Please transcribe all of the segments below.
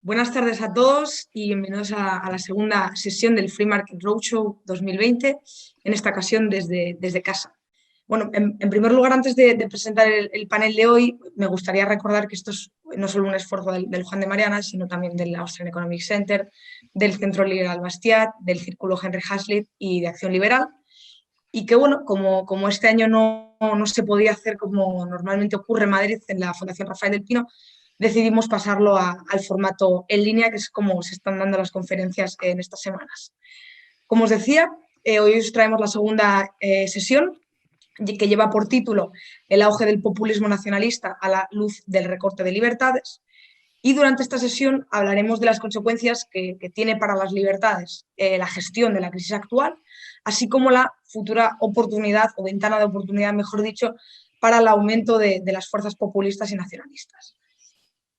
Buenas tardes a todos y bienvenidos a la segunda sesión del Free Market Roadshow 2020, en esta ocasión desde casa. Bueno, en primer lugar, antes de presentar el panel de hoy, me gustaría recordar que esto es no solo un esfuerzo del Juan de Mariana, sino también del Austrian Economic Center, del Centro Liberal Bastiat, del Círculo Henry Hazlitt y de Acción Liberal. Y que, bueno, como este año no se podía hacer como normalmente ocurre en Madrid, en la Fundación Rafael del Pino, decidimos pasarlo al formato en línea, que es como se están dando las conferencias en estas semanas. Como os decía, hoy os traemos la segunda sesión, que lleva por título El auge del populismo nacionalista a la luz del recorte de libertades. Y durante esta sesión hablaremos de las consecuencias que tiene para las libertades la gestión de la crisis actual, así como la futura oportunidad o ventana de oportunidad, mejor dicho, para el aumento de las fuerzas populistas y nacionalistas.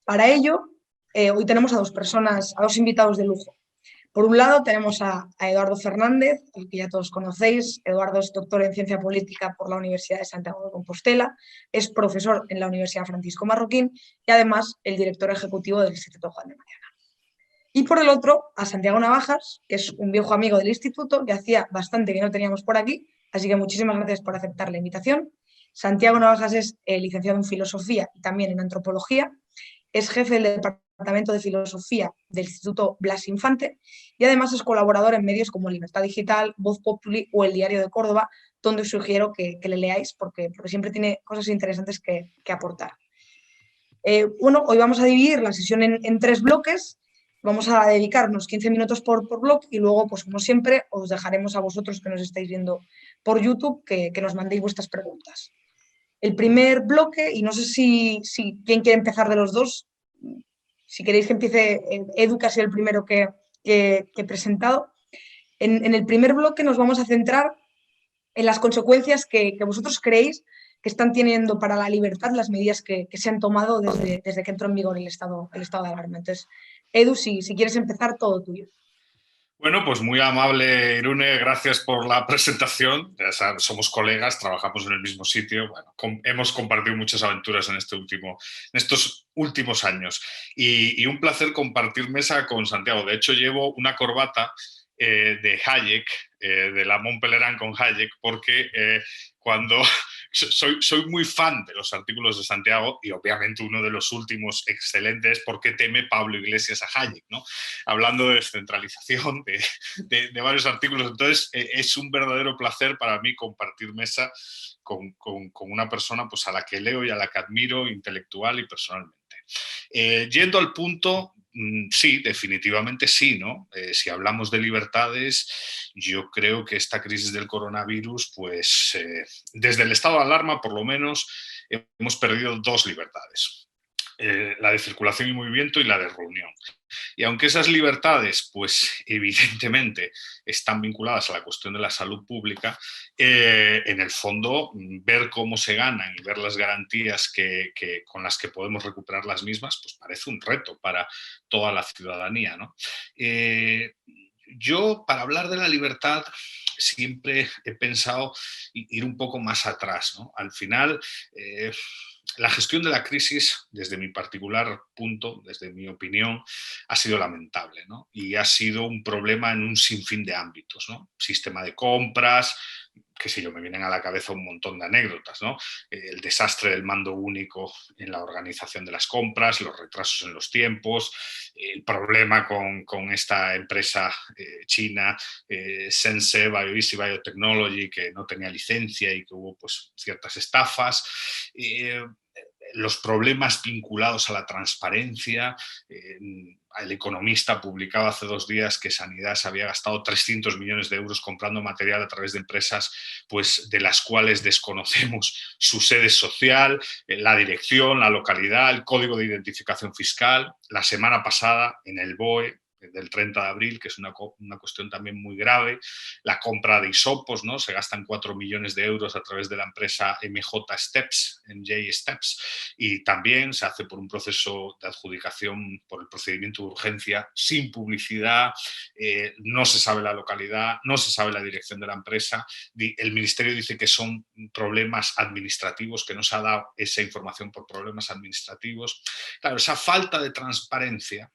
Para ello, hoy tenemos a dos personas, a dos invitados de lujo. Por un lado tenemos a Eduardo Fernández, al que ya todos conocéis. Eduardo es doctor en Ciencia Política por la Universidad de Santiago de Compostela, es profesor en la Universidad Francisco Marroquín y además el director ejecutivo del Instituto Juan de Mariana. Y por el otro, a Santiago Navajas, que es un viejo amigo del instituto, que hacía bastante que no teníamos por aquí, así que muchísimas gracias por aceptar la invitación. Santiago Navajas es licenciado en Filosofía y también en Antropología, es jefe del Departamento de Filosofía del Instituto Blas Infante y además es colaborador en medios como Libertad Digital, Voz Populi o El Diario de Córdoba, donde os sugiero que le leáis porque siempre tiene cosas interesantes que aportar. Bueno, hoy vamos a dividir la sesión en tres bloques. Vamos a dedicarnos 15 minutos por bloque y luego, pues como siempre, os dejaremos a vosotros que nos estáis viendo por YouTube que nos mandéis vuestras preguntas. El primer bloque, y no sé si quién quiere empezar de los dos, si queréis que empiece Edu, que ha sido el primero que he presentado. En el primer bloque nos vamos a centrar en las consecuencias que vosotros creéis que están teniendo para la libertad las medidas que se han tomado desde que entró en vigor el estado de alarma. Entonces, Edu, si quieres empezar, todo tuyo. Bueno, pues muy amable, Irune, gracias por la presentación. Ya sabes, somos colegas, trabajamos en el mismo sitio. Bueno, hemos compartido muchas aventuras en estos últimos años. Y un placer compartir mesa con Santiago. De hecho, llevo una corbata de Hayek, de la Mont Pelerin con Hayek, porque cuando soy muy fan de los artículos de Santiago y obviamente uno de los últimos excelentes, ¿por qué teme Pablo Iglesias a Hayek?, ¿no? Hablando de descentralización, de varios artículos. Entonces, es un verdadero placer para mí compartir mesa con una persona pues, a la que leo y a la que admiro intelectual y personalmente. Yendo al punto, sí, definitivamente sí, ¿no? Si hablamos de libertades, yo creo que esta crisis del coronavirus, pues desde el estado de alarma, por lo menos, hemos perdido dos libertades. La de circulación y movimiento y la de reunión. Y aunque esas libertades, pues evidentemente están vinculadas a la cuestión de la salud pública, en el fondo ver cómo se ganan y ver las garantías con las que podemos recuperar las mismas, pues parece un reto para toda la ciudadanía, ¿no? Yo, para hablar de la libertad, siempre he pensado ir un poco más atrás, ¿no? Al final, la gestión de la crisis, desde mi particular punto, desde mi opinión, ha sido lamentable, ¿no? Y ha sido un problema en un sinfín de ámbitos, ¿no? Sistema de compras, qué sé yo, me vienen a la cabeza un montón de anécdotas, ¿no? El desastre del mando único en la organización de las compras, los retrasos en los tiempos, el problema con esta empresa china, Sense Bioeasy Biotechnology, que no tenía licencia y que hubo pues, ciertas estafas. Los problemas vinculados a la transparencia. El Economista publicaba hace 2 días que Sanidad se había gastado 300 millones de euros comprando material a través de empresas pues, de las cuales desconocemos su sede social, la dirección, la localidad, el código de identificación fiscal. La semana pasada, en el BOE, del 30 de abril, que es una cuestión también muy grave, la compra de hisopos, ¿no? Se gastan 4 millones de euros a través de la empresa MJ Steps, MJ Steps, y también se hace por un proceso de adjudicación por el procedimiento de urgencia, sin publicidad, no se sabe la localidad, no se sabe la dirección de la empresa. El ministerio dice que son problemas administrativos, que no se ha dado esa información por problemas administrativos. Claro, esa falta de transparencia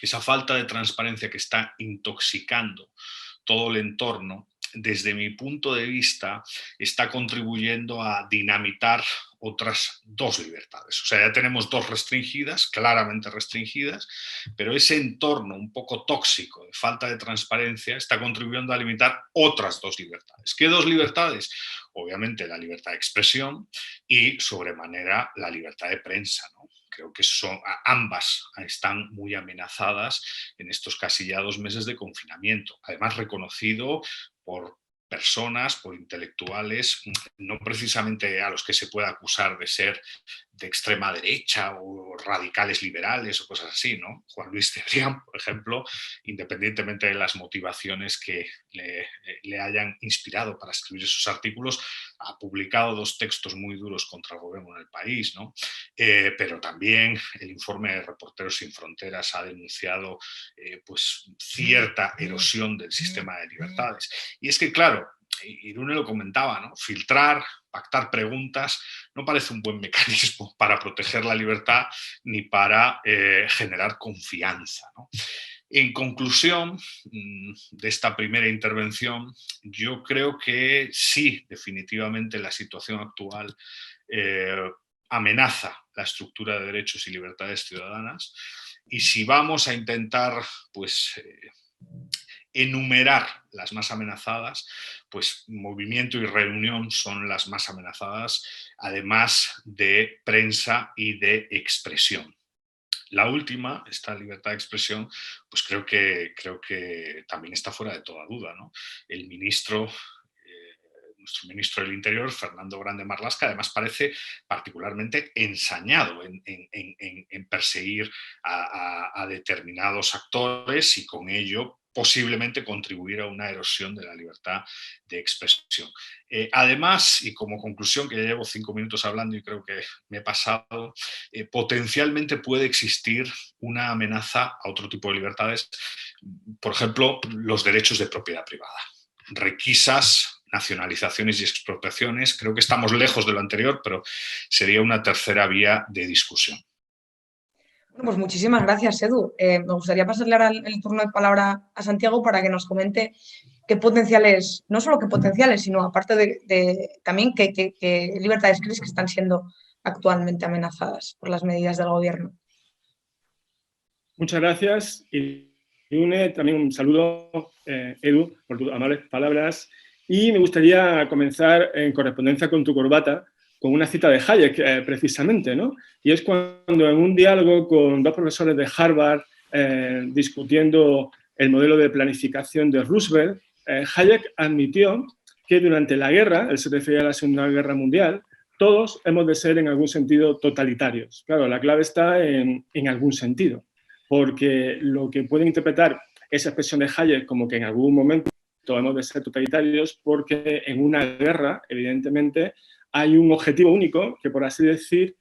esa falta de transparencia que está intoxicando todo el entorno, desde mi punto de vista, está contribuyendo a dinamitar otras dos libertades. O sea, ya tenemos dos restringidas, claramente restringidas, pero ese entorno un poco tóxico de falta de transparencia está contribuyendo a limitar otras dos libertades. ¿Qué dos libertades? Obviamente la libertad de expresión y, sobremanera, la libertad de prensa, ¿no? Creo que ambas están muy amenazadas en estos casi ya 2 meses de confinamiento. Además, reconocido por personas, por intelectuales, no precisamente a los que se pueda acusar de ser de extrema derecha o radicales liberales o cosas así, ¿no? Juan Luis Cebrián, por ejemplo, independientemente de las motivaciones que le hayan inspirado para escribir esos artículos, ha publicado 2 textos muy duros contra el gobierno en el país, ¿no? Pero también el informe de Reporteros Sin Fronteras ha denunciado pues cierta erosión del sistema de libertades. Y es que, claro, Irune lo comentaba, ¿no? Filtrar, pactar preguntas, no parece un buen mecanismo para proteger la libertad ni para generar confianza, ¿no? En conclusión de esta primera intervención, yo creo que sí, definitivamente la situación actual amenaza la estructura de derechos y libertades ciudadanas, y si vamos a intentar, pues, enumerar las más amenazadas, pues Movimiento y Reunión son las más amenazadas, además de prensa y de expresión. La última, esta libertad de expresión, pues creo que también está fuera de toda duda, ¿no? El ministro, nuestro ministro del Interior, Fernando Grande Marlaska, además parece particularmente ensañado en perseguir a determinados actores y con ello posiblemente contribuir a una erosión de la libertad de expresión. Además, y como conclusión, que ya llevo 5 minutos hablando y creo que me he pasado, potencialmente puede existir una amenaza a otro tipo de libertades, por ejemplo, los derechos de propiedad privada. Requisas, nacionalizaciones y expropiaciones, creo que estamos lejos de lo anterior, pero sería una tercera vía de discusión. Bueno, pues muchísimas gracias, Edu. Me gustaría pasarle ahora el turno de palabra a Santiago para que nos comente qué potenciales, no solo qué potenciales, sino aparte también qué libertades crees que están siendo actualmente amenazadas por las medidas del gobierno. Muchas gracias. Y también un saludo, Edu, por tus amables palabras. Y me gustaría comenzar en correspondencia con tu corbata, con una cita de Hayek, precisamente, ¿no? Y es cuando en un diálogo con 2 profesores de Harvard discutiendo el modelo de planificación de Roosevelt, Hayek admitió que durante la guerra, él se refería a la Segunda Guerra Mundial, todos hemos de ser en algún sentido totalitarios. Claro, la clave está en algún sentido, porque lo que pueden interpretar esa expresión de Hayek como que en algún momento hemos de ser totalitarios, porque en una guerra, evidentemente, hay un objetivo único que, por así decir,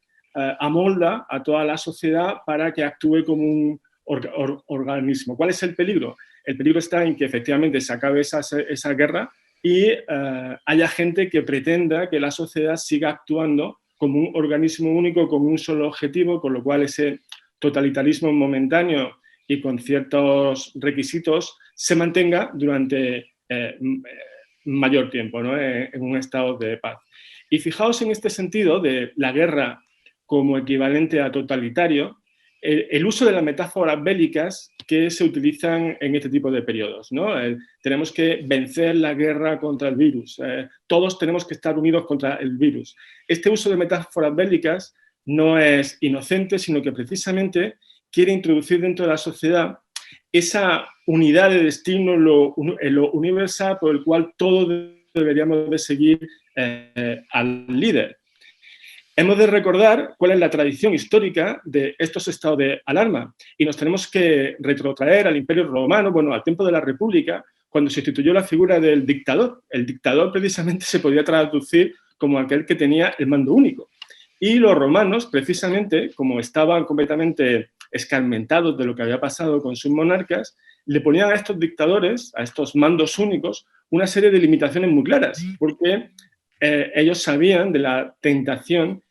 amolda a toda la sociedad para que actúe como un organismo. ¿Cuál es el peligro? El peligro está en que efectivamente se acabe esa guerra y haya gente que pretenda que la sociedad siga actuando como un organismo único, con un solo objetivo, con lo cual ese totalitarismo momentáneo y con ciertos requisitos se mantenga durante mayor tiempo, ¿no? En un estado de paz. Y fijaos en este sentido de la guerra como equivalente a totalitario, el uso de las metáforas bélicas que se utilizan en este tipo de periodos, ¿no? Tenemos que vencer la guerra contra el virus, todos tenemos que estar unidos contra el virus. Este uso de metáforas bélicas no es inocente, sino que precisamente quiere introducir dentro de la sociedad esa unidad de destino, lo universal por el cual todos deberíamos de seguir al líder. Hemos de recordar cuál es la tradición histórica de estos estados de alarma y nos tenemos que retrotraer al Imperio Romano, bueno, al tiempo de la República, cuando se instituyó la figura del dictador. El dictador precisamente se podía traducir como aquel que tenía el mando único. Y los romanos, precisamente, como estaban completamente escarmentados de lo que había pasado con sus monarcas, le ponían a estos dictadores, a estos mandos únicos, una serie de limitaciones muy claras, porque ellos sabían de la tentación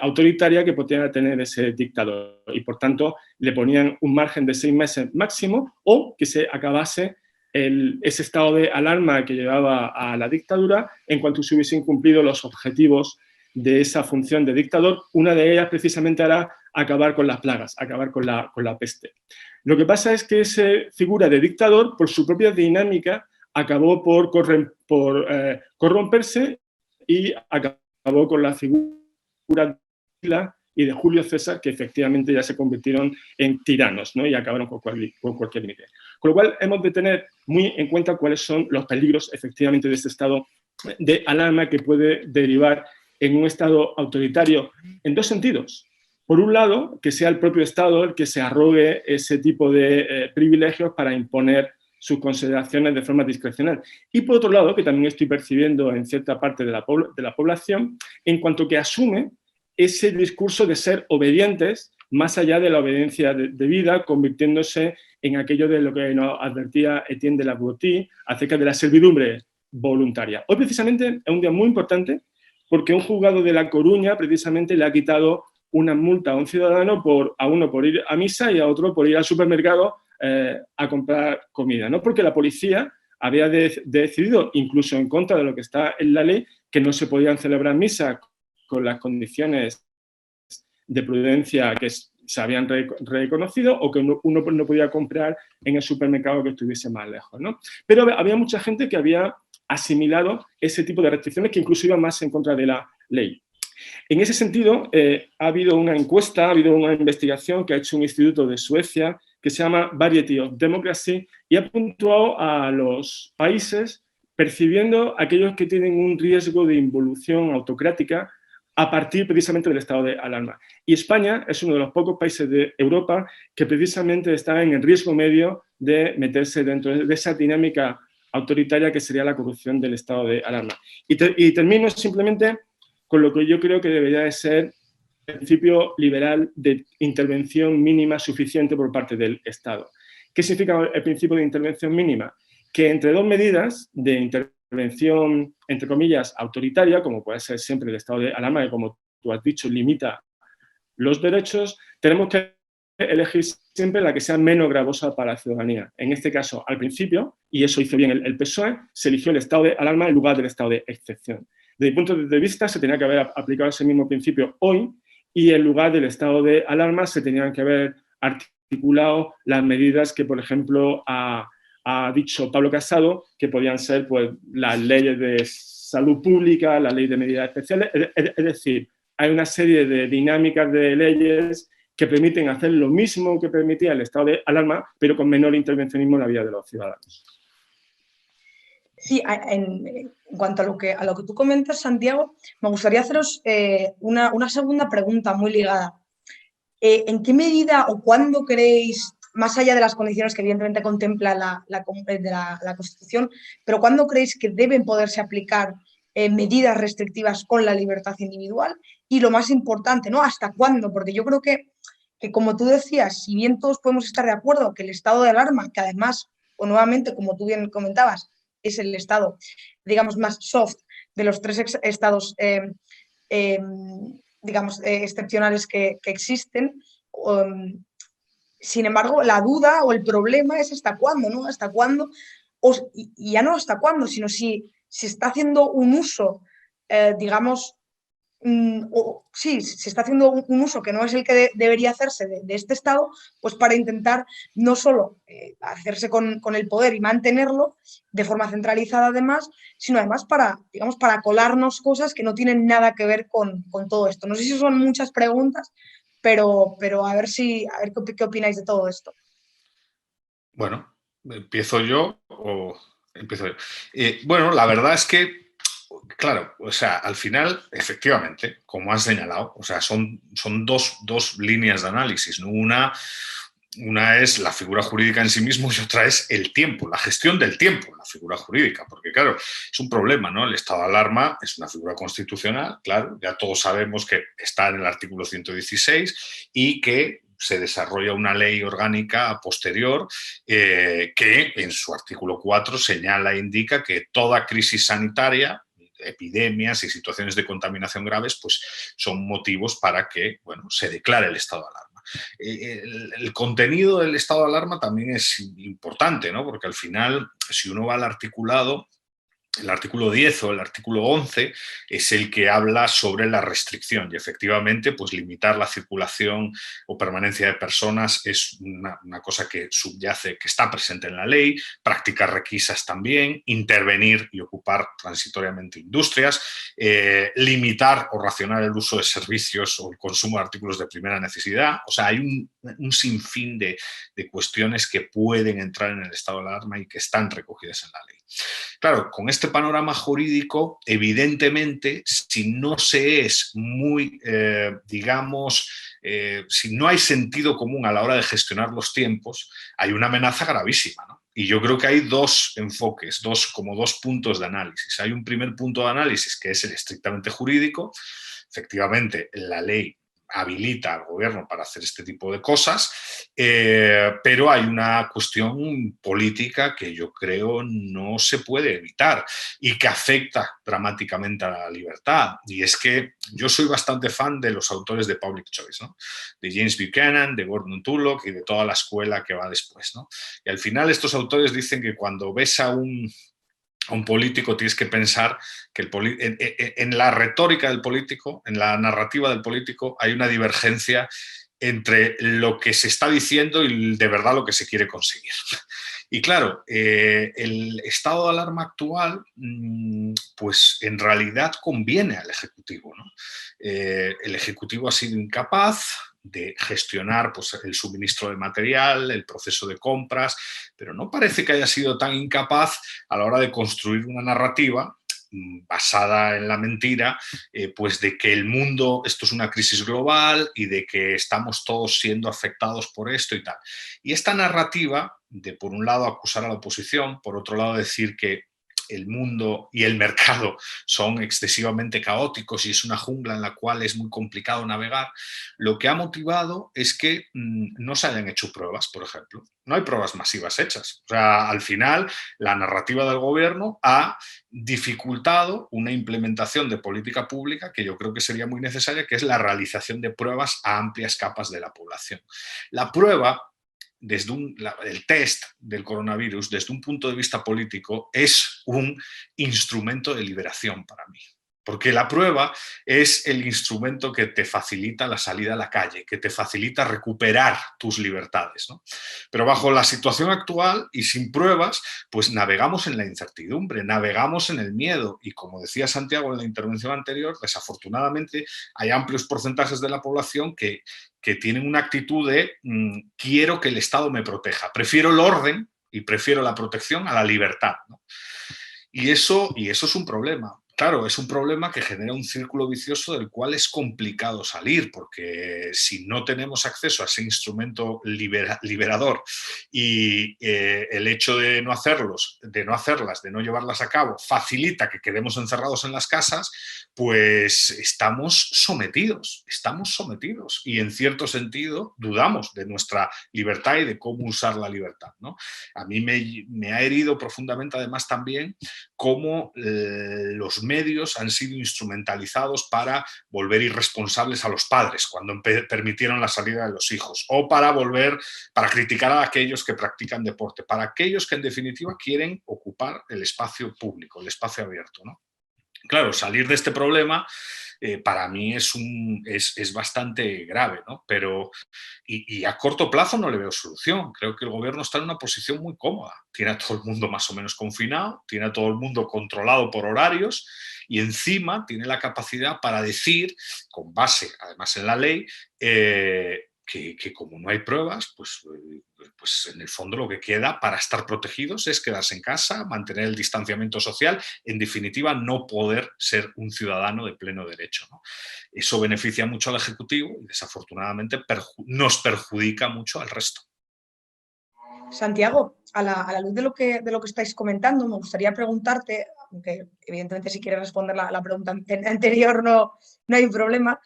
autoritaria que podía tener ese dictador y, por tanto, le ponían un margen de 6 meses máximo o que se acabase ese estado de alarma que llevaba a la dictadura en cuanto se hubiesen cumplido los objetivos de esa función de dictador. Una de ellas precisamente era acabar con las plagas, acabar con la peste. Lo que pasa es que esa figura de dictador, por su propia dinámica, acabó por corromperse y acabó con la figura y de Julio César, que efectivamente ya se convirtieron en tiranos, ¿no? Y acabaron con cualquier límite. Con lo cual hemos de tener muy en cuenta cuáles son los peligros efectivamente de este estado de alarma que puede derivar en un estado autoritario en 2 sentidos. Por un lado, que sea el propio Estado el que se arrogue ese tipo de privilegios para imponer sus consideraciones de forma discrecional. Y por otro lado, que también estoy percibiendo en cierta parte de la población, en cuanto que asume ese discurso de ser obedientes más allá de la obediencia de vida, convirtiéndose en aquello de lo que nos advertía Etienne de la Boétie acerca de la servidumbre voluntaria. Hoy precisamente es un día muy importante porque un juzgado de La Coruña precisamente le ha quitado una multa a un ciudadano a uno por ir a misa y a otro por ir al supermercado a comprar comida, ¿no? Porque la policía había decidido, incluso en contra de lo que está en la ley, que no se podían celebrar misas con las condiciones de prudencia que se habían reconocido o que uno no podía comprar en el supermercado que estuviese más lejos, ¿no? Pero había mucha gente que había asimilado ese tipo de restricciones que incluso iban más en contra de la ley. En ese sentido, ha habido una encuesta, ha habido una investigación que ha hecho un instituto de Suecia que se llama Variety of Democracy y ha puntuado a los países percibiendo aquellos que tienen un riesgo de involución autocrática a partir precisamente del estado de alarma. Y España es uno de los pocos países de Europa que precisamente está en el riesgo medio de meterse dentro de esa dinámica autoritaria que sería la corrupción del estado de alarma. Y termino simplemente con lo que yo creo que debería de ser el principio liberal de intervención mínima suficiente por parte del Estado. ¿Qué significa el principio de intervención mínima? Que entre 2 medidas de intervención, entre comillas, autoritaria, como puede ser siempre el estado de alarma, que como tú has dicho, limita los derechos, tenemos que elegir siempre la que sea menos gravosa para la ciudadanía. En este caso, al principio, y eso hizo bien el PSOE, se eligió el estado de alarma en lugar del estado de excepción. Desde mi punto de vista, se tenía que haber aplicado ese mismo principio hoy y en lugar del estado de alarma se tenían que haber articulado las medidas que, por ejemplo, ha dicho Pablo Casado, que podían ser pues, las leyes de salud pública, la ley de medidas especiales. Es decir, hay una serie de dinámicas de leyes que permiten hacer lo mismo que permitía el estado de alarma, pero con menor intervencionismo en la vida de los ciudadanos. Sí, en cuanto a lo que tú comentas, Santiago, me gustaría haceros una segunda pregunta muy ligada. ¿En qué medida o cuándo creéis, más allá de las condiciones que evidentemente contempla la Constitución, pero cuándo creéis que deben poderse aplicar medidas restrictivas con la libertad individual? Y lo más importante, ¿no? ¿Hasta cuándo? Porque yo creo que como tú decías, si bien todos podemos estar de acuerdo que el estado de alarma, que además, o nuevamente, como tú bien comentabas, es el estado, digamos, más soft de los 3 estados, digamos, excepcionales que existen. Sin embargo, la duda o el problema es hasta cuándo, ¿no? Hasta cuándo, y ya no hasta cuándo, sino si se está haciendo un uso, digamos, sí, se está haciendo un uso que no es el que debería hacerse de este estado, pues para intentar no solo hacerse con el poder y mantenerlo de forma centralizada además, sino además para, digamos, para colarnos cosas que no tienen nada que ver con todo esto. No sé si son muchas preguntas, pero a ver qué opináis de todo esto. Bueno, ¿empiezo yo o empiezo yo? Bueno, la verdad es que claro, o sea, al final, efectivamente, como has señalado, o sea, son dos líneas de análisis, ¿no? Una es la figura jurídica en sí mismo y otra es el tiempo, la gestión del tiempo, la figura jurídica, porque claro, es un problema, ¿no? El estado de alarma es una figura constitucional, claro, ya todos sabemos que está en el artículo 116 y que se desarrolla una ley orgánica posterior que en su artículo 4 señala e indica que toda crisis sanitaria, epidemias y situaciones de contaminación graves, pues son motivos para que, bueno, se declare el estado de alarma. El contenido del estado de alarma también es importante, ¿no? Porque al final, si uno va al articulado, el artículo 10 o el artículo 11 es el que habla sobre la restricción y efectivamente pues limitar la circulación o permanencia de personas es una cosa que subyace, que está presente en la ley, prácticas requisas también, intervenir y ocupar transitoriamente industrias, limitar o racionar el uso de servicios o el consumo de artículos de primera necesidad. O sea, hay un sinfín de cuestiones que pueden entrar en el estado de alarma y que están recogidas en la ley. Claro, con este panorama jurídico, evidentemente, si no se es muy, si no hay sentido común a la hora de gestionar los tiempos, hay una amenaza gravísima, ¿no? Y yo creo que hay dos enfoques, como dos puntos de análisis. Hay un primer punto de análisis que es el estrictamente jurídico. Efectivamente, la ley habilita al gobierno para hacer este tipo de cosas, pero hay una cuestión política que yo creo no se puede evitar y que afecta dramáticamente a la libertad. Y es que yo soy bastante fan de los autores de Public Choice, ¿no? De James Buchanan, de Gordon Tullock y de toda la escuela que va después, ¿no? Y al final estos autores dicen que cuando ves a un político tienes que pensar que en la retórica del político, en la narrativa del político, hay una divergencia entre lo que se está diciendo y de verdad lo que se quiere conseguir. Y claro, el estado de alarma actual, pues en realidad conviene al Ejecutivo, ¿no? El Ejecutivo ha sido incapaz de gestionar pues, el suministro de material, el proceso de compras, pero no parece que haya sido tan incapaz a la hora de construir una narrativa basada en la mentira, pues de que el mundo, esto es una crisis global y de que estamos todos siendo afectados por esto y tal. Y esta narrativa de, por un lado, acusar a la oposición, por otro lado, decir que el mundo y el mercado son excesivamente caóticos y es una jungla en la cual es muy complicado navegar, lo que ha motivado es que no se hayan hecho pruebas, por ejemplo. No hay pruebas masivas hechas. O sea, al final, la narrativa del gobierno ha dificultado una implementación de política pública que yo creo que sería muy necesaria, que es la realización de pruebas a amplias capas de la población. La prueba, desde el test del coronavirus, desde un punto de vista político, es un instrumento de liberación para mí. Porque la prueba es el instrumento que te facilita la salida a la calle, que te facilita recuperar tus libertades, ¿no? Pero bajo la situación actual y sin pruebas, pues navegamos en la incertidumbre, navegamos en el miedo. Y como decía Santiago en la intervención anterior, desafortunadamente hay amplios porcentajes de la población que tienen una actitud de quiero que el Estado me proteja. Prefiero el orden y prefiero la protección a la libertad, ¿no? Y eso es un problema. Claro, es un problema que genera un círculo vicioso del cual es complicado salir, porque si no tenemos acceso a ese instrumento liberador y el hecho de no hacerlas, de no llevarlas a cabo, facilita que quedemos encerrados en las casas, pues estamos sometidos y en cierto sentido dudamos de nuestra libertad y de cómo usar la libertad, ¿no? A mí me ha herido profundamente además también cómo los medios han sido instrumentalizados para volver irresponsables a los padres cuando permitieron la salida de los hijos, o para criticar a aquellos que practican deporte, para aquellos que en definitiva quieren ocupar el espacio público, el espacio abierto, ¿no? Claro, salir de este problema para mí es bastante grave, ¿no? Pero y a corto plazo no le veo solución. Creo que el gobierno está en una posición muy cómoda. Tiene a todo el mundo más o menos confinado, tiene a todo el mundo controlado por horarios y encima tiene la capacidad para decir, con base además en la ley, que como no hay pruebas, pues en el fondo lo que queda para estar protegidos es quedarse en casa, mantener el distanciamiento social, en definitiva no poder ser un ciudadano de pleno derecho, ¿no? Eso beneficia mucho al Ejecutivo y desafortunadamente nos perjudica mucho al resto. Santiago, a la luz de lo que estáis comentando, me gustaría preguntarte, aunque evidentemente si quieres responder la pregunta anterior no hay problema,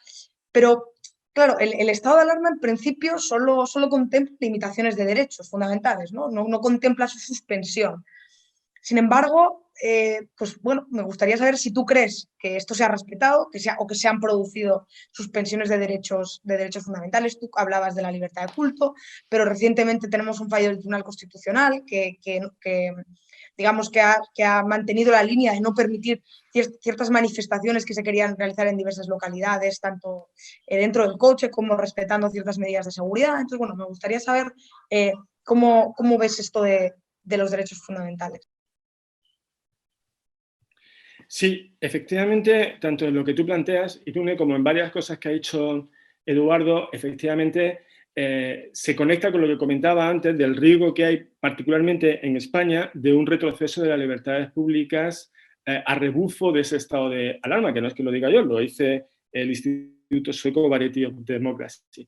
pero claro, el estado de alarma en principio solo contempla limitaciones de derechos fundamentales, ¿no? No contempla su suspensión. Sin embargo, pues bueno, me gustaría saber si tú crees que esto se ha respetado, o que se han producido suspensiones de derechos fundamentales. Tú hablabas de la libertad de culto, pero recientemente tenemos un fallo del Tribunal Constitucional que digamos que ha mantenido la línea de no permitir ciertas manifestaciones que se querían realizar en diversas localidades, tanto dentro del coche como respetando ciertas medidas de seguridad. Entonces, bueno, me gustaría saber cómo ves esto de los derechos fundamentales. Sí, efectivamente, tanto en lo que tú planteas, Irune, como en varias cosas que ha dicho Eduardo, efectivamente se conecta con lo que comentaba antes del riesgo que hay, particularmente en España, de un retroceso de las libertades públicas a rebufo de ese estado de alarma, que no es que lo diga yo, lo dice el Instituto Sueco Variety of Democracy.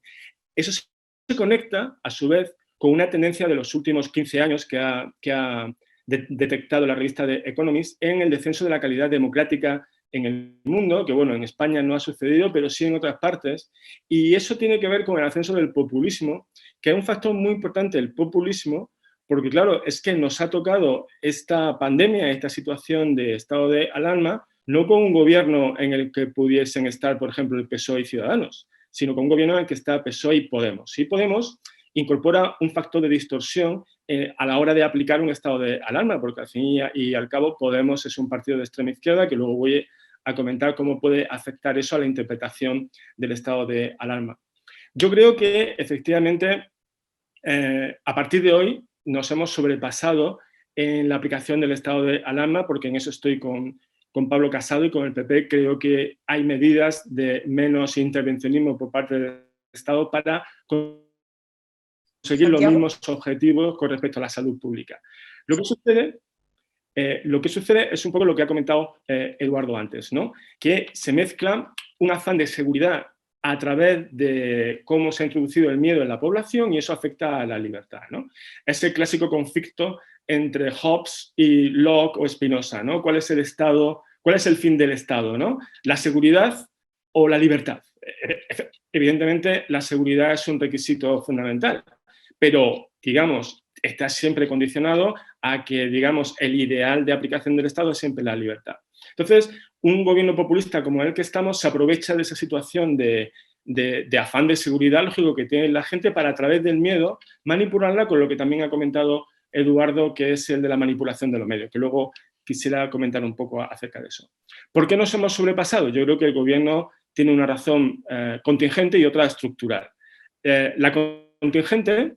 Eso se conecta, a su vez, con una tendencia de los últimos 15 años que ha detectado la revista The Economist en el descenso de la calidad democrática en el mundo, que bueno, en España no ha sucedido, pero sí en otras partes, y eso tiene que ver con el ascenso del populismo, que es un factor muy importante, el populismo, porque claro, es que nos ha tocado esta pandemia, esta situación de estado de alarma, no con un gobierno en el que pudiesen estar, por ejemplo, el PSOE y Ciudadanos, sino con un gobierno en el que está PSOE y Podemos. Y Podemos incorpora un factor de distorsión a la hora de aplicar un estado de alarma, porque al fin y al cabo Podemos es un partido de extrema izquierda, que luego voy a comentar cómo puede afectar eso a la interpretación del estado de alarma. Yo creo que efectivamente a partir de hoy nos hemos sobrepasado en la aplicación del estado de alarma, porque en eso estoy con Pablo Casado y con el PP. Creo que hay medidas de menos intervencionismo por parte del Estado para conseguir los mismos objetivos con respecto a la salud pública. Lo que sucede es un poco lo que ha comentado Eduardo antes, ¿no? Que se mezcla un afán de seguridad a través de cómo se ha introducido el miedo en la población y eso afecta a la libertad, ¿no? Ese clásico conflicto entre Hobbes y Locke o Spinoza, ¿no? ¿Cuál es el Estado? ¿Cuál es el fin del Estado, ¿no? ¿La seguridad o la libertad? Evidentemente, la seguridad es un requisito fundamental, pero, digamos, está siempre condicionado a que, digamos, el ideal de aplicación del Estado es siempre la libertad. Entonces, un gobierno populista como el que estamos se aprovecha de esa situación de afán de seguridad lógico que tiene la gente para, a través del miedo, manipularla con lo que también ha comentado Eduardo, que es el de la manipulación de los medios, que luego quisiera comentar un poco acerca de eso. ¿Por qué nos hemos sobrepasado? Yo creo que el gobierno tiene una razón contingente y otra estructural. La contingente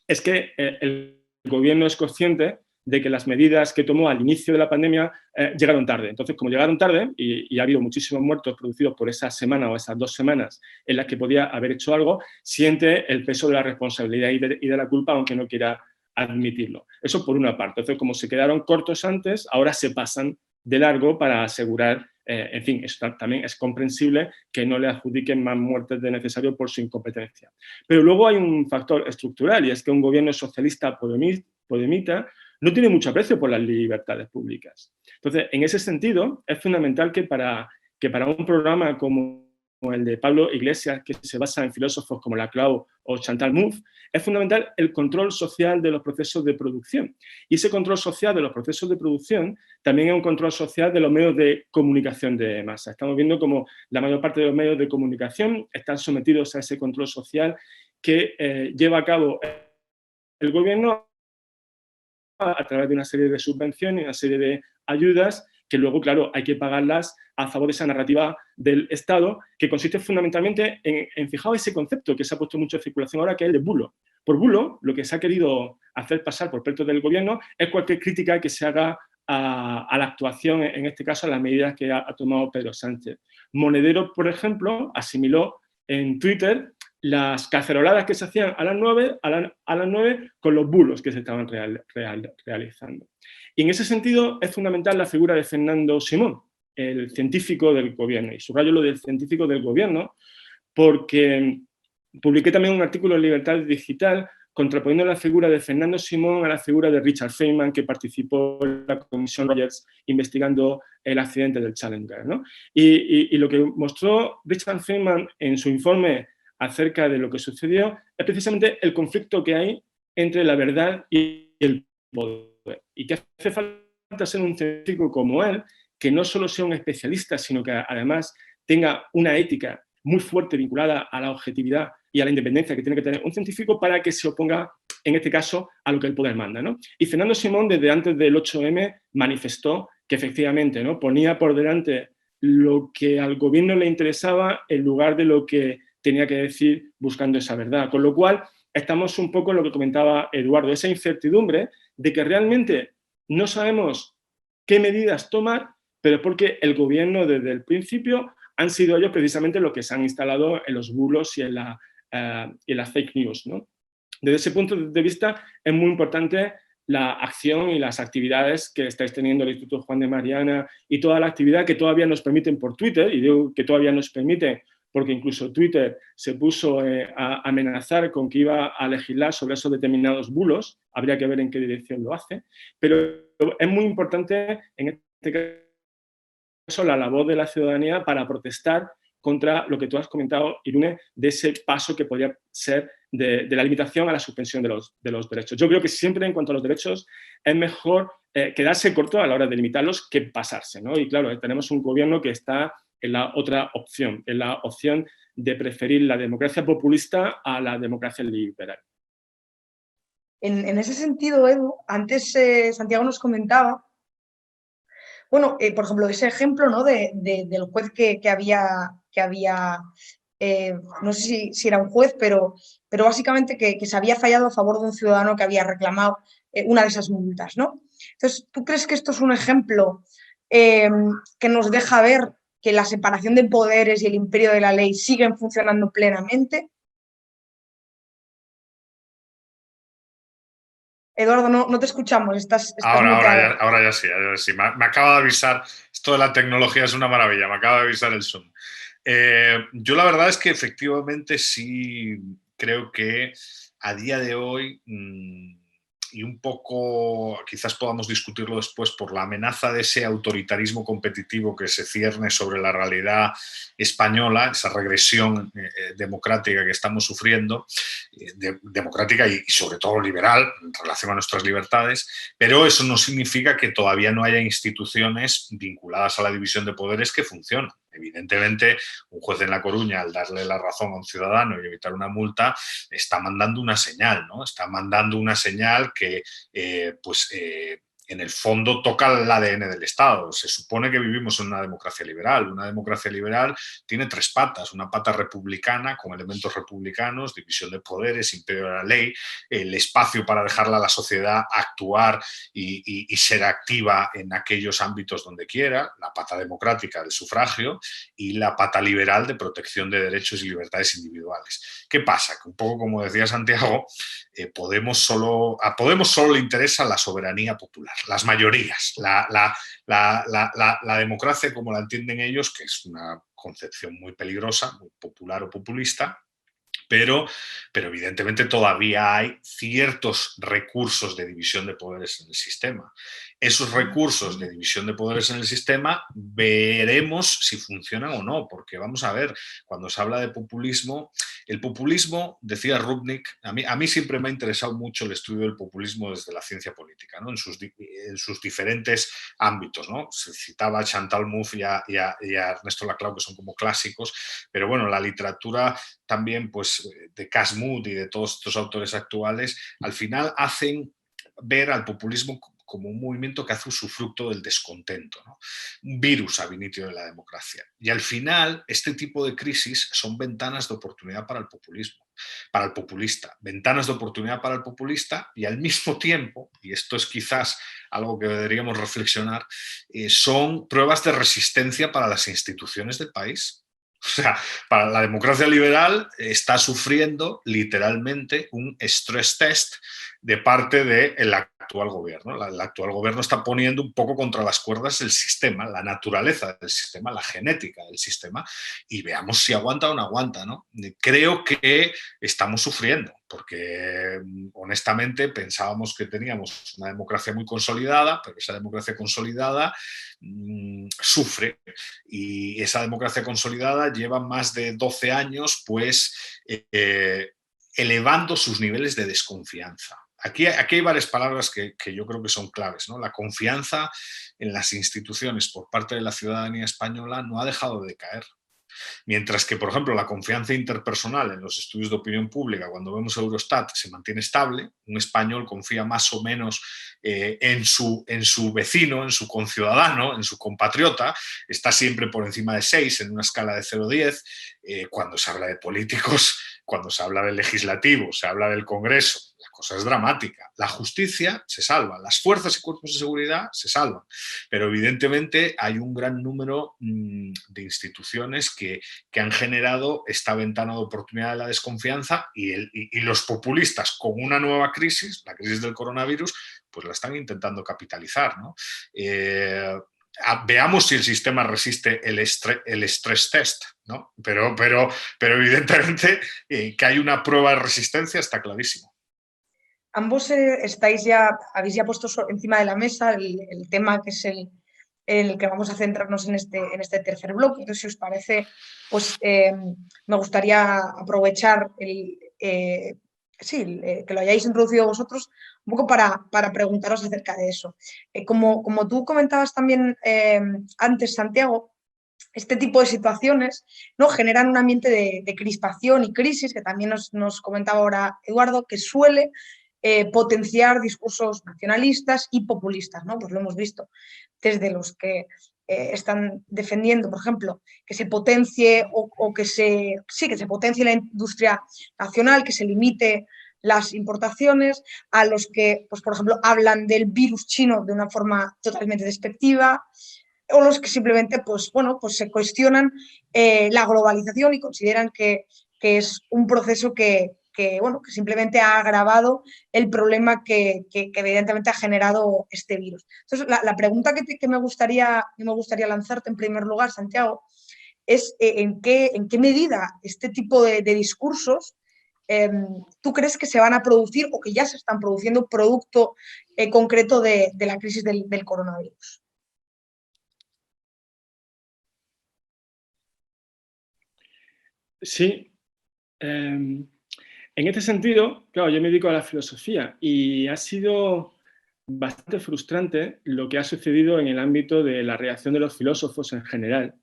es que el gobierno es consciente de que las medidas que tomó al inicio de la pandemia llegaron tarde. Entonces, como llegaron tarde y ha habido muchísimos muertos producidos por esa semana o esas 2 semanas en las que podía haber hecho algo, siente el peso de la responsabilidad y de la culpa, aunque no quiera admitirlo. Eso por una parte. Entonces, como se quedaron cortos antes, ahora se pasan de largo para asegurar, en fin, eso también es comprensible que no le adjudiquen más muertes de necesario por su incompetencia. Pero luego hay un factor estructural y es que un gobierno socialista podemita no tiene mucho aprecio por las libertades públicas. Entonces, en ese sentido, es fundamental que para un programa como el de Pablo Iglesias, que se basa en filósofos como Laclau o Chantal Mouffe, es fundamental el control social de los procesos de producción. Y ese control social de los procesos de producción también es un control social de los medios de comunicación de masa. Estamos viendo como la mayor parte de los medios de comunicación están sometidos a ese control social que lleva a cabo el gobierno a través de una serie de subvenciones, una serie de ayudas que luego, claro, hay que pagarlas a favor de esa narrativa del Estado, que consiste fundamentalmente en fijaos ese concepto que se ha puesto mucho en circulación ahora, que es el de bulo. Por bulo, lo que se ha querido hacer pasar por parte del gobierno es cualquier crítica que se haga a la actuación, en este caso a las medidas que ha tomado Pedro Sánchez. Monedero, por ejemplo, asimiló en Twitter las caceroladas que se hacían a las 9 con los bulos que se estaban realizando. Y en ese sentido es fundamental la figura de Fernando Simón, el científico del gobierno. Y subrayo lo del científico del gobierno porque publiqué también un artículo en Libertad Digital contraponiendo la figura de Fernando Simón a la figura de Richard Feynman, que participó en la Comisión Rogers investigando el accidente del Challenger, ¿no? Y lo que mostró Richard Feynman en su informe acerca de lo que sucedió es precisamente el conflicto que hay entre la verdad y el poder. Y que hace falta falta ser un científico como él, que no solo sea un especialista, sino que además tenga una ética muy fuerte vinculada a la objetividad y a la independencia que tiene que tener un científico para que se oponga, en este caso, a lo que el poder manda, ¿no? Y Fernando Simón, desde antes del 8M, manifestó que efectivamente, ¿no?, ponía por delante lo que al gobierno le interesaba en lugar de lo que tenía que decir buscando esa verdad. Con lo cual, estamos un poco en lo que comentaba Eduardo, esa incertidumbre de que realmente no sabemos qué medidas tomar, pero porque el gobierno desde el principio han sido ellos precisamente los que se han instalado en los bulos y en las fake news, ¿no? Desde ese punto de vista es muy importante la acción y las actividades que estáis teniendo el Instituto Juan de Mariana y toda la actividad que todavía nos permiten por Twitter, y digo que todavía nos permite porque incluso Twitter se puso a amenazar con que iba a legislar sobre esos determinados bulos, habría que ver en qué dirección lo hace, pero es muy importante en este caso la labor de la ciudadanía para protestar contra lo que tú has comentado, Irune, de ese paso que podría ser de la limitación a la suspensión de los derechos. Yo creo que siempre en cuanto a los derechos es mejor quedarse corto a la hora de limitarlos que pasarse, ¿no? Y claro, tenemos un gobierno que está en la otra opción, en la opción de preferir la democracia populista a la democracia liberal. En ese sentido, Edu, antes Santiago nos comentaba, bueno, por ejemplo, ese ejemplo, ¿no?, del juez que había no sé si era un juez, pero básicamente que se había fallado a favor de un ciudadano que había reclamado una de esas multas, ¿no? Entonces, ¿tú crees que esto es un ejemplo que nos deja ver que la separación de poderes y el imperio de la ley siguen funcionando plenamente? Eduardo, no te escuchamos, estás muteado. Ahora ya sí. Me acaba de avisar, esto de la tecnología es una maravilla, me acaba de avisar el Zoom. Yo la verdad es que efectivamente sí creo que a día de hoy, y un poco, quizás podamos discutirlo después, por la amenaza de ese autoritarismo competitivo que se cierne sobre la realidad española, esa regresión democrática que estamos sufriendo, democrática y sobre todo liberal en relación a nuestras libertades, pero eso no significa que todavía no haya instituciones vinculadas a la división de poderes que funcionan. Evidentemente, un juez en La Coruña, al darle la razón a un ciudadano y evitar una multa, está mandando una señal, ¿no? Está mandando una señal que, en el fondo toca el ADN del Estado. Se supone que vivimos en una democracia liberal. Una democracia liberal tiene tres patas. Una pata republicana con elementos republicanos, división de poderes, imperio de la ley, el espacio para dejarla a la sociedad actuar y ser activa en aquellos ámbitos donde quiera, la pata democrática del sufragio y la pata liberal de protección de derechos y libertades individuales. ¿Qué pasa? Que un poco como decía Santiago, Podemos solo le interesa la soberanía popular, las mayorías, la democracia como la entienden ellos, que es una concepción muy peligrosa, muy popular o populista, pero evidentemente todavía hay ciertos recursos de división de poderes en el sistema. Esos recursos de división de poderes en el sistema veremos si funcionan o no, porque vamos a ver, cuando se habla de populismo, el populismo, decía Rubnik, a mí siempre me ha interesado mucho el estudio del populismo desde la ciencia política, ¿no? en sus diferentes ámbitos, ¿no? Se citaba a Chantal Mouffe y a Ernesto Laclau, que son como clásicos, pero bueno, la literatura también, pues, de Cass Mood y de todos estos autores actuales, al final hacen ver al populismo como un movimiento que hace usufructo del descontento, ¿no? Un virus ab initio de la democracia. Y al final, este tipo de crisis son ventanas de oportunidad para el populismo, para el populista. Ventanas de oportunidad para el populista y al mismo tiempo, y esto es quizás algo que deberíamos reflexionar, son pruebas de resistencia para las instituciones del país. O sea, para la democracia liberal está sufriendo literalmente un stress test de parte del actual gobierno. El actual gobierno está poniendo un poco contra las cuerdas el sistema, la naturaleza del sistema, la genética del sistema, y veamos si aguanta o no aguanta, ¿no? Creo que estamos sufriendo, porque honestamente pensábamos que teníamos una democracia muy consolidada, pero esa democracia consolidada sufre, y esa democracia consolidada lleva más de 12 años pues elevando sus niveles de desconfianza. Aquí hay varias palabras que yo creo que son claves, ¿no? La confianza en las instituciones por parte de la ciudadanía española no ha dejado de caer. Mientras que, por ejemplo, la confianza interpersonal en los estudios de opinión pública, cuando vemos Eurostat, se mantiene estable. Un español confía más o menos en su vecino, en su conciudadano, en su compatriota. Está siempre por encima de 6 en una escala de 0 a 10. Cuando se habla de políticos, cuando se habla del legislativo, se habla del Congreso, la cosa es dramática. La justicia se salva, las fuerzas y cuerpos de seguridad se salvan, pero evidentemente hay un gran número de instituciones que han generado esta ventana de oportunidad de la desconfianza y los populistas con una nueva crisis, la crisis del coronavirus, pues la están intentando capitalizar, ¿no? Veamos si el sistema resiste el stress test, ¿no? Pero evidentemente que hay una prueba de resistencia está clarísimo. Ambos habéis ya puesto encima de la mesa el tema que es el que vamos a centrarnos en este tercer bloque. Entonces, si os parece, pues me gustaría aprovechar que lo hayáis introducido vosotros un poco para preguntaros acerca de eso. Como tú comentabas también antes, Santiago, este tipo de situaciones, ¿no?, generan un ambiente de crispación y crisis, que también nos comentaba ahora Eduardo, que suele potenciar discursos nacionalistas y populistas, ¿no? Pues lo hemos visto desde los que están defendiendo, por ejemplo, que se potencie que se potencie la industria nacional, que se limite las importaciones, a los que, pues, por ejemplo, hablan del virus chino de una forma totalmente despectiva, o los que simplemente, pues, bueno, pues se cuestionan la globalización y consideran que es un proceso que simplemente ha agravado el problema que evidentemente ha generado este virus. Entonces, la pregunta que me gustaría lanzarte en primer lugar, Santiago, es ¿en qué medida este tipo de discursos tú crees que se van a producir o que ya se están produciendo producto concreto de la crisis del coronavirus? Sí. En este sentido, claro, yo me dedico a la filosofía y ha sido bastante frustrante lo que ha sucedido en el ámbito de la reacción de los filósofos en general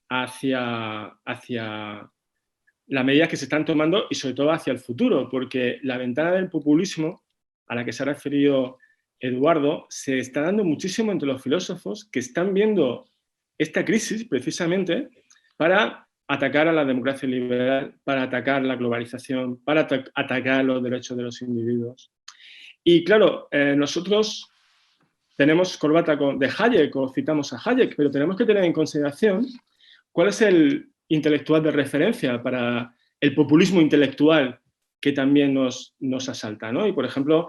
hacia las medidas que se están tomando y sobre todo hacia el futuro, porque la ventana del populismo a la que se ha referido Eduardo se está dando muchísimo entre los filósofos que están viendo esta crisis precisamente para atacar a la democracia liberal, para atacar la globalización, para atacar los derechos de los individuos. Y claro, nosotros tenemos corbata de Hayek o citamos a Hayek, pero tenemos que tener en consideración cuál es el intelectual de referencia para el populismo intelectual que también nos asalta, ¿no? Y, por ejemplo,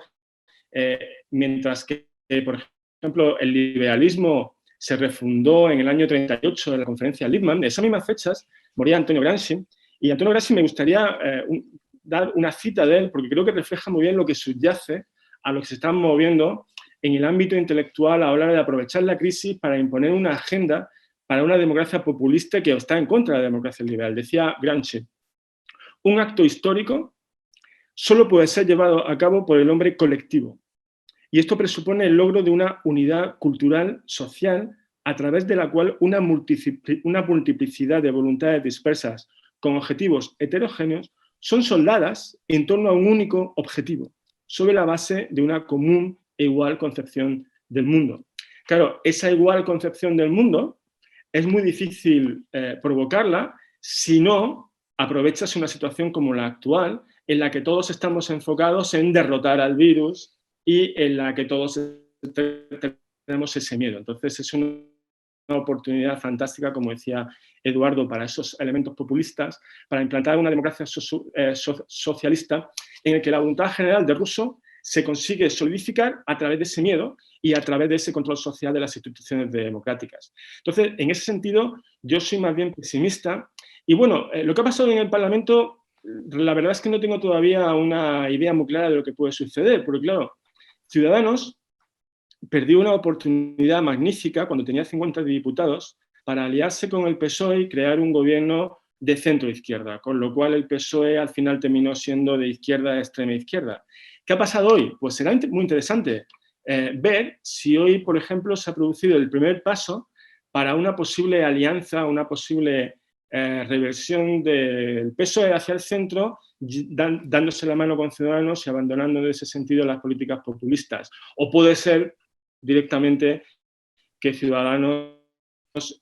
mientras que, por ejemplo, el liberalismo se refundó en el año 38 en la conferencia Lippmann, en esas mismas fechas moría Antonio Gramsci, y Antonio Gramsci me gustaría dar una cita de él, porque creo que refleja muy bien lo que subyace a lo que se están moviendo en el ámbito intelectual a la hora de aprovechar la crisis para imponer una agenda para una democracia populista que está en contra de la democracia liberal. Decía Gramsci, un acto histórico solo puede ser llevado a cabo por el hombre colectivo. Y esto presupone el logro de una unidad cultural, social, a través de la cual una multiplicidad de voluntades dispersas con objetivos heterogéneos son soldadas en torno a un único objetivo, sobre la base de una común e igual concepción del mundo. Claro, esa igual concepción del mundo es muy difícil provocarla si no aprovechas una situación como la actual, en la que todos estamos enfocados en derrotar al virus y en la que todos tenemos ese miedo. Entonces es una oportunidad fantástica, como decía Eduardo, para esos elementos populistas, para implantar una democracia socialista en el que la voluntad general de Rousseau se consigue solidificar a través de ese miedo y a través de ese control social de las instituciones democráticas. Entonces, en ese sentido, yo soy más bien pesimista. Y bueno, lo que ha pasado en el Parlamento, la verdad es que no tengo todavía una idea muy clara de lo que puede suceder, porque claro, Ciudadanos perdió una oportunidad magnífica cuando tenía 50 diputados para aliarse con el PSOE y crear un gobierno de centro-izquierda, con lo cual el PSOE al final terminó siendo de izquierda a extrema izquierda. ¿Qué ha pasado hoy? Pues será muy interesante ver si hoy, por ejemplo, se ha producido el primer paso para una posible alianza, una posible reversión del PSOE hacia el centro, dándose la mano con Ciudadanos y abandonando en ese sentido las políticas populistas. O puede ser directamente que Ciudadanos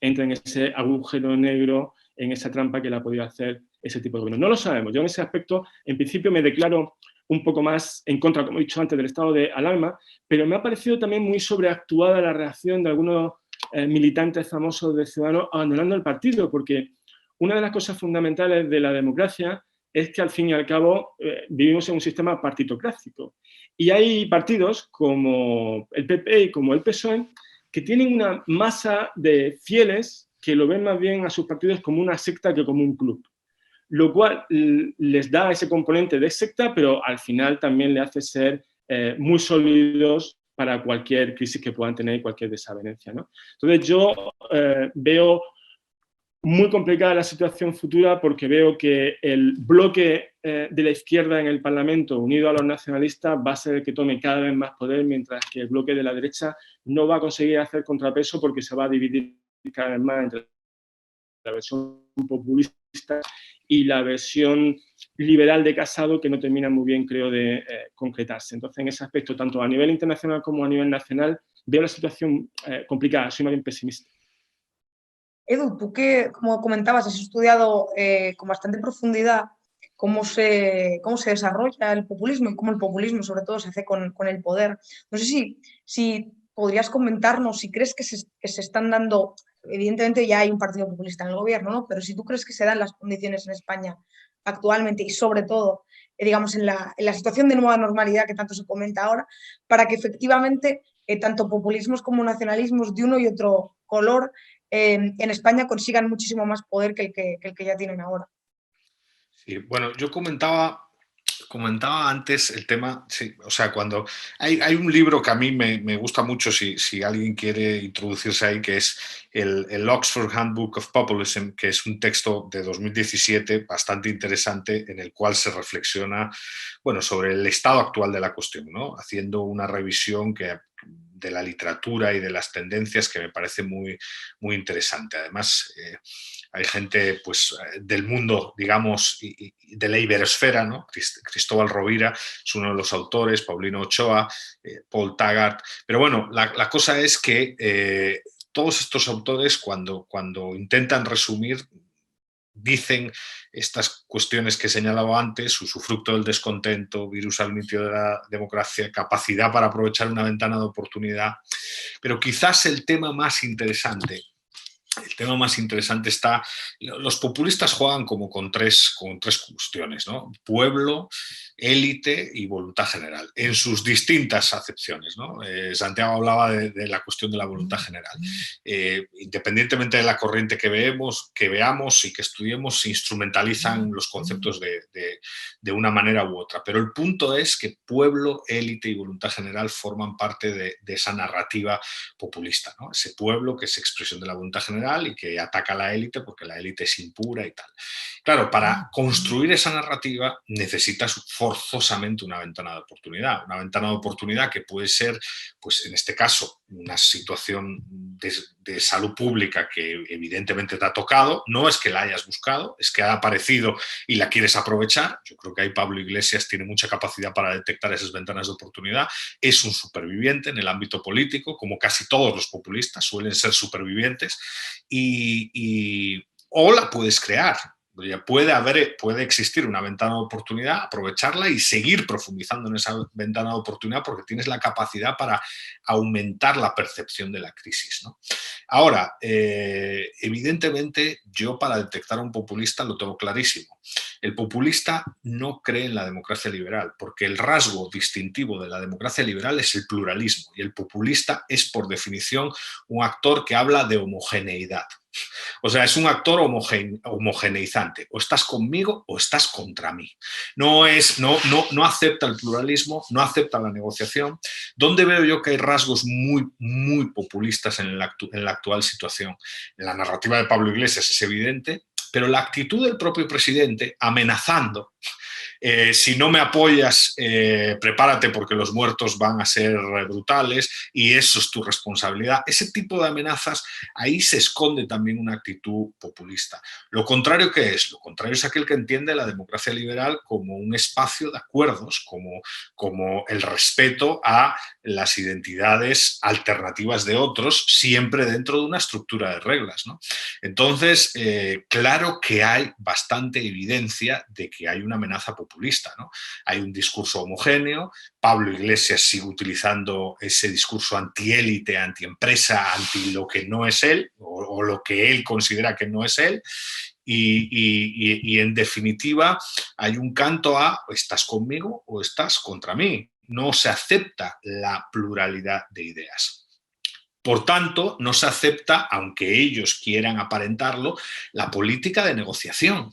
entre en ese agujero negro, en esa trampa que le ha podido hacer ese tipo de gobierno. No lo sabemos. Yo en ese aspecto, en principio, me declaro un poco más en contra, como he dicho antes, del estado de alarma, pero me ha parecido también muy sobreactuada la reacción de algunos militantes famosos de Ciudadanos abandonando el partido, porque una de las cosas fundamentales de la democracia es que al fin y al cabo vivimos en un sistema partitocrático. Y hay partidos como el PP y como el PSOE que tienen una masa de fieles que lo ven más bien a sus partidos como una secta que como un club. Lo cual les da ese componente de secta, pero al final también le hace ser muy sólidos para cualquier crisis que puedan tener y cualquier desavenencia, ¿no? Entonces yo veo muy complicada la situación futura porque veo que el bloque de la izquierda en el Parlamento, unido a los nacionalistas, va a ser el que tome cada vez más poder, mientras que el bloque de la derecha no va a conseguir hacer contrapeso porque se va a dividir cada vez más entre la versión populista y la versión liberal de Casado, que no termina muy bien, creo, de concretarse. Entonces, en ese aspecto, tanto a nivel internacional como a nivel nacional, veo la situación complicada, soy más bien pesimista. Edu, tú que, como comentabas, has estudiado con bastante profundidad cómo se desarrolla el populismo y cómo el populismo, sobre todo, se hace con el poder. No sé si podrías comentarnos si crees que se están dando, evidentemente ya hay un partido populista en el gobierno, ¿no? Pero si tú crees que se dan las condiciones en España actualmente y sobre todo, digamos, en la situación de nueva normalidad que tanto se comenta ahora, para que efectivamente tanto populismos como nacionalismos de uno y otro color en España consigan muchísimo más poder que el que ya tienen ahora. Sí, bueno, yo comentaba antes el tema, sí, o sea, cuando hay un libro que a mí me gusta mucho, si alguien quiere introducirse ahí, que es el Oxford Handbook of Populism, que es un texto de 2017 bastante interesante en el cual se reflexiona, bueno, sobre el estado actual de la cuestión, ¿no? Haciendo una revisión de la literatura y de las tendencias que me parece muy, muy interesante. Además, hay gente pues, del mundo, digamos, y de la iberosfera, ¿no? Cristóbal Rovira es uno de los autores, Paulino Ochoa, Paul Taggart. Pero bueno, la cosa es que todos estos autores, cuando intentan resumir, dicen estas cuestiones que he señalado antes: usufructo del descontento, virus al litio de la democracia, capacidad para aprovechar una ventana de oportunidad. Pero quizás el tema más interesante está, los populistas juegan como con tres cuestiones, ¿no? Pueblo, élite y voluntad general, en sus distintas acepciones, ¿no? Santiago hablaba de la cuestión de la voluntad general. Independientemente de la corriente que veamos y que estudiemos, se instrumentalizan los conceptos de una manera u otra. Pero el punto es que pueblo, élite y voluntad general forman parte de esa narrativa populista, ¿no? Ese pueblo que es expresión de la voluntad general y que ataca a la élite porque la élite es impura y tal. Claro, para construir esa narrativa necesitas forzosamente una ventana de oportunidad que puede ser, pues en este caso, una situación de salud pública que evidentemente te ha tocado, no es que la hayas buscado, es que ha aparecido y la quieres aprovechar. Yo creo que ahí Pablo Iglesias tiene mucha capacidad para detectar esas ventanas de oportunidad, es un superviviente en el ámbito político, como casi todos los populistas suelen ser supervivientes, o la puedes crear. Puede existir una ventana de oportunidad, aprovecharla y seguir profundizando en esa ventana de oportunidad porque tienes la capacidad para aumentar la percepción de la crisis, ¿no? Ahora, evidentemente, yo para detectar a un populista lo tengo clarísimo. El populista no cree en la democracia liberal, porque el rasgo distintivo de la democracia liberal es el pluralismo, y el populista es, por definición, un actor que habla de homogeneidad. O sea, es un actor homogeneizante. O estás conmigo o estás contra mí. No acepta el pluralismo, no acepta la negociación. ¿Dónde veo yo que hay rasgos muy, muy populistas en la actual situación? En la narrativa de Pablo Iglesias es evidente, pero la actitud del propio presidente amenazando si no me apoyas, prepárate porque los muertos van a ser brutales y eso es tu responsabilidad. Ese tipo de amenazas, ahí se esconde también una actitud populista. Lo contrario, ¿qué es? Lo contrario es aquel que entiende la democracia liberal como un espacio de acuerdos, como el respeto a las identidades alternativas de otros, siempre dentro de una estructura de reglas, ¿no? Entonces, claro que hay bastante evidencia de que hay una amenaza populista, ¿no? Hay un discurso homogéneo, Pablo Iglesias sigue utilizando ese discurso antiélite, antiempresa, anti lo que no es él, o lo que él considera que no es él, y en definitiva hay un canto a estás conmigo o estás contra mí. No se acepta la pluralidad de ideas. Por tanto, no se acepta, aunque ellos quieran aparentarlo, la política de negociación.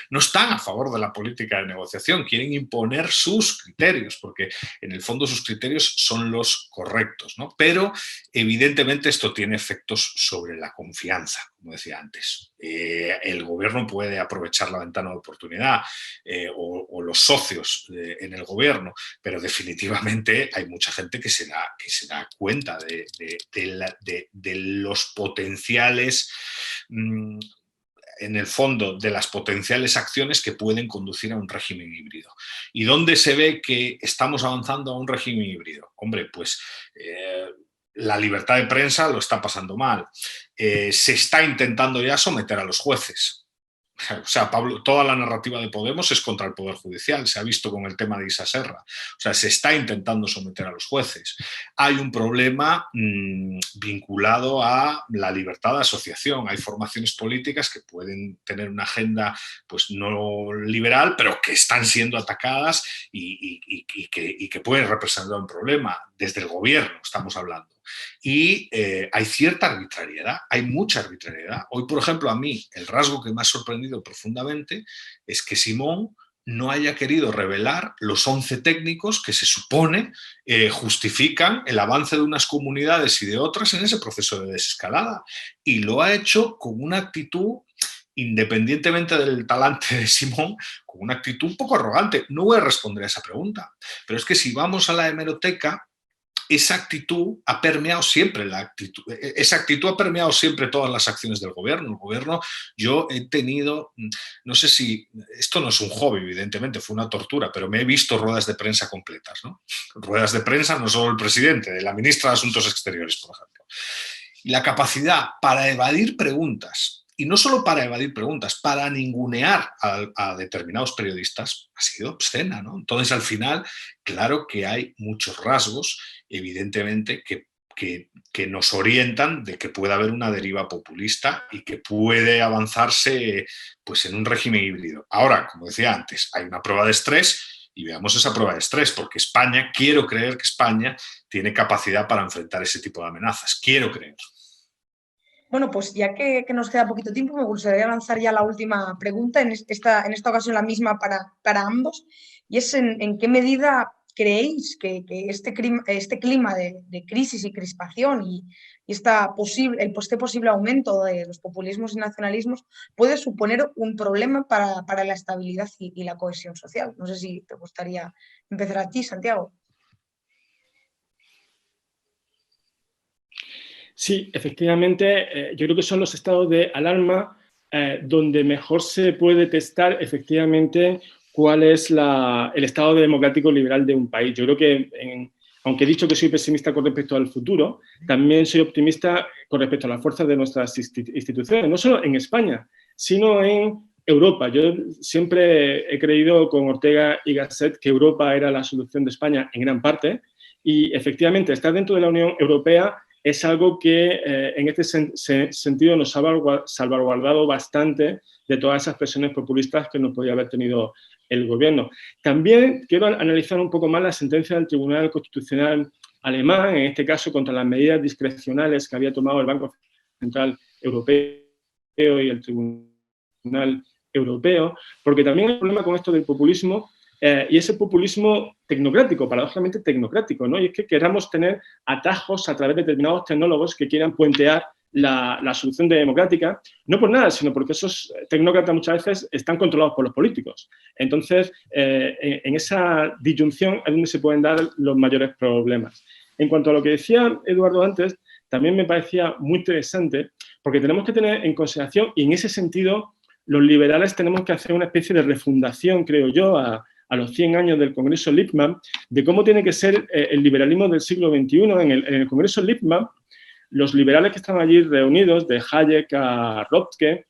No están a favor de la política de negociación, quieren imponer sus criterios, porque en el fondo sus criterios son los correctos, ¿no? Pero evidentemente esto tiene efectos sobre la confianza, como decía antes. El gobierno puede aprovechar la ventana de oportunidad o los socios en el gobierno, pero definitivamente hay mucha gente que se da cuenta de los potenciales, en el fondo, de las potenciales acciones que pueden conducir a un régimen híbrido. ¿Y dónde se ve que estamos avanzando a un régimen híbrido? Hombre, pues la libertad de prensa lo está pasando mal. Se está intentando ya someter a los jueces. O sea, Pablo, toda la narrativa de Podemos es contra el Poder Judicial, se ha visto con el tema de Isa Serra. O sea, se está intentando someter a los jueces. Hay un problema vinculado a la libertad de asociación. Hay formaciones políticas que pueden tener una agenda pues, no liberal, pero que están siendo atacadas y que pueden representar un problema. Desde el gobierno estamos hablando. Y hay cierta arbitrariedad, hay mucha arbitrariedad. Hoy, por ejemplo, a mí el rasgo que me ha sorprendido profundamente es que Simón no haya querido revelar los 11 técnicos que se supone justifican el avance de unas comunidades y de otras en ese proceso de desescalada. Y lo ha hecho con una actitud, independientemente del talante de Simón, con una actitud un poco arrogante. No voy a responder a esa pregunta, pero es que si vamos a la hemeroteca, esa actitud ha permeado siempre todas las acciones del gobierno. El gobierno, yo he tenido, no sé si, esto no es un hobby, evidentemente, fue una tortura, pero me he visto ruedas de prensa completas, ¿no? Ruedas de prensa no solo el presidente, de la ministra de Asuntos Exteriores, por ejemplo. Y la capacidad para evadir preguntas, y no solo para evadir preguntas, para ningunear a determinados periodistas, ha sido obscena, ¿no? Entonces, al final, claro que hay muchos rasgos, evidentemente, que nos orientan de que puede haber una deriva populista y que puede avanzarse pues, en un régimen híbrido. Ahora, como decía antes, hay una prueba de estrés y veamos esa prueba de estrés, porque España, quiero creer que España tiene capacidad para enfrentar ese tipo de amenazas. Quiero creer. Bueno, pues ya que nos queda poquito tiempo, me gustaría lanzar ya la última pregunta, en esta ocasión la misma para ambos, y es en qué medida creéis que este clima de crisis y crispación y este posible aumento de los populismos y nacionalismos puede suponer un problema para la estabilidad y la cohesión social. No sé si te gustaría empezar a ti, Santiago. Sí, efectivamente, yo creo que son los estados de alarma donde mejor se puede testar efectivamente cuál es el estado democrático liberal de un país. Yo creo que, aunque he dicho que soy pesimista con respecto al futuro, también soy optimista con respecto a las fuerzas de nuestras instituciones, no solo en España, sino en Europa. Yo siempre he creído con Ortega y Gasset que Europa era la solución de España en gran parte y efectivamente estar dentro de la Unión Europea es algo que en este sentido nos ha salvaguardado bastante de todas esas presiones populistas que nos podía haber tenido el gobierno. También quiero analizar un poco más la sentencia del Tribunal Constitucional alemán, en este caso contra las medidas discrecionales que había tomado el Banco Central Europeo y el Tribunal Europeo, porque también hay un problema con esto del populismo y ese populismo tecnocrático, paradójicamente tecnocrático, ¿no? Y es que queramos tener atajos a través de determinados tecnólogos que quieran puentear la solución democrática, no por nada, sino porque esos tecnócratas muchas veces están controlados por los políticos. Entonces, en esa disyunción es donde se pueden dar los mayores problemas. En cuanto a lo que decía Eduardo antes, también me parecía muy interesante, porque tenemos que tener en consideración, y en ese sentido, los liberales tenemos que hacer una especie de refundación, creo yo, a los 100 años del Congreso Lippmann, de cómo tiene que ser el liberalismo del siglo XXI. En el Congreso Lippmann, los liberales que estaban allí reunidos, de Hayek a Röpke,